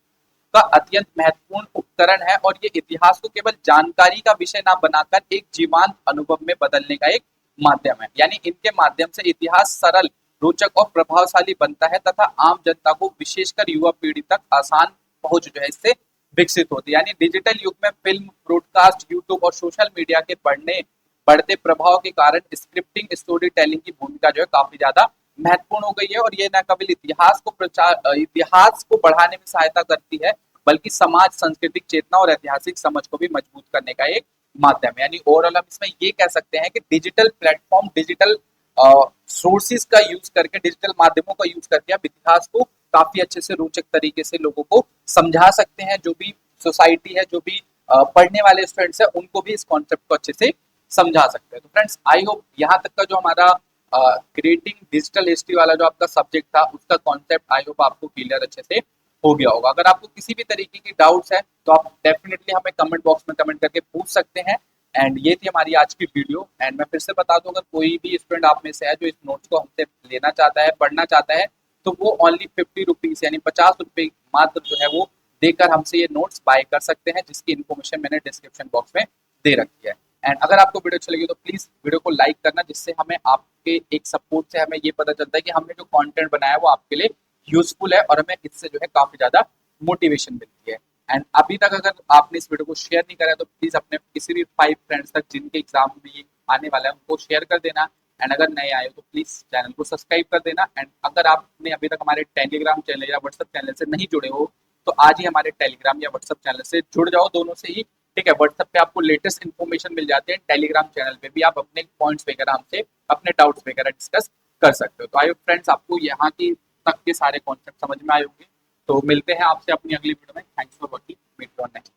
Speaker 1: का अत्यंत महत्वपूर्ण उपकरण है और ये इतिहास को केवल जानकारी का विषय ना बनाकर एक जीवंत अनुभव में बदलने का एक माध्यम है। यानी इनके माध्यम से इतिहास सरल, रोचक और प्रभावशाली बनता है तथा आम जनता को विशेषकर युवा पीढ़ी तक आसान पहुंच जो है इससे विकसित होती है। यानी डिजिटल युग में फिल्म, ब्रॉडकास्ट, यूट्यूब और सोशल मीडिया के बढ़ते प्रभाव के कारण स्क्रिप्टिंग स्टोरी टेलिंग की भूमिका जो है काफी ज्यादा महत्वपूर्ण हो गई है और ये न केवल इतिहास को बढ़ाने में सहायता करती है बल्कि समाज, सांस्कृतिक चेतना और ऐतिहासिक समझ को भी मजबूत करने का एक माध्यम है। यानी ओवरऑल हम इसमें ये कह सकते हैं कि डिजिटल प्लेटफॉर्म, डिजिटल सोर्सेज का यूज करके, डिजिटल माध्यमों का यूज करके आप इतिहास को काफी अच्छे से रोचक तरीके से लोगों को समझा सकते हैं। जो भी सोसाइटी है, जो भी पढ़ने वाले स्टूडेंट्स है, उनको भी इस कॉन्सेप्ट को अच्छे से समझा सकते हैं। तो फ्रेंड्स आई होप यहाँ तक का जो हमारा क्रिएटिंग डिजिटल हिस्ट्री वाला जो आपका सब्जेक्ट था उसका कॉन्सेप्ट आई होप आपको क्लियर अच्छे से हो गया होगा। अगर आपको किसी भी तरीके की डाउट्स है तो आप डेफिनेटली हमें कमेंट बॉक्स में कमेंट करके पूछ सकते हैं। एंड ये थी हमारी आज की वीडियो। एंड मैं फिर से बता दूं, अगर कोई भी स्टूडेंट आप में से है जो इस नोट्स को हमसे लेना चाहता है, पढ़ना चाहता है, तो वो ओनली 50 रुपीज यानी 50 रुपए मात्र जो है वो देकर हमसे ये नोट्स बाय कर सकते हैं, जिसकी इन्फॉर्मेशन मैंने डिस्क्रिप्शन बॉक्स में दे रखी है। एंड अगर आपको वीडियो अच्छी लगी तो प्लीज वीडियो को लाइक करना, जिससे हमें आपके एक सपोर्ट से हमें ये पता चलता है कि हमने जो कंटेंट बनाया है वो आपके लिए यूजफुल है और हमें इससे जो है काफी ज्यादा मोटिवेशन मिलती है। एंड अभी तक अगर आपने इस वीडियो को शेयर नहीं करा तो प्लीज अपने किसी भी 5 फ्रेंड्स तक जिनके एग्जाम में ये आने वाला है उनको शेयर कर देना। एंड अगर नए आए हो तो प्लीज चैनल को सब्सक्राइब कर देना। एंड अगर आपने अभी तक हमारे टेलीग्राम चैनल या व्हाट्सएप चैनल से नहीं जुड़े हो तो आज ही हमारे टेलीग्राम या व्हाट्सएप चैनल से जुड़ जाओ, दोनों से ही। ठीक है, व्हाट्सएप पे आपको लेटेस्ट इन्फॉर्मेशन मिल जाती है, टेलीग्राम चैनल पे भी आप अपने पॉइंट्स वगैरह हमसे, अपने डाउट्स वगैरह डिस्कस कर सकते हो। तो आई होप फ्रेंड्स आपको यहाँ की तक के सारे कॉन्सेप्ट समझ में आए होंगे। तो मिलते हैं आपसे अपनी अगली वीडियो में। Thanks for watching, meet you on next.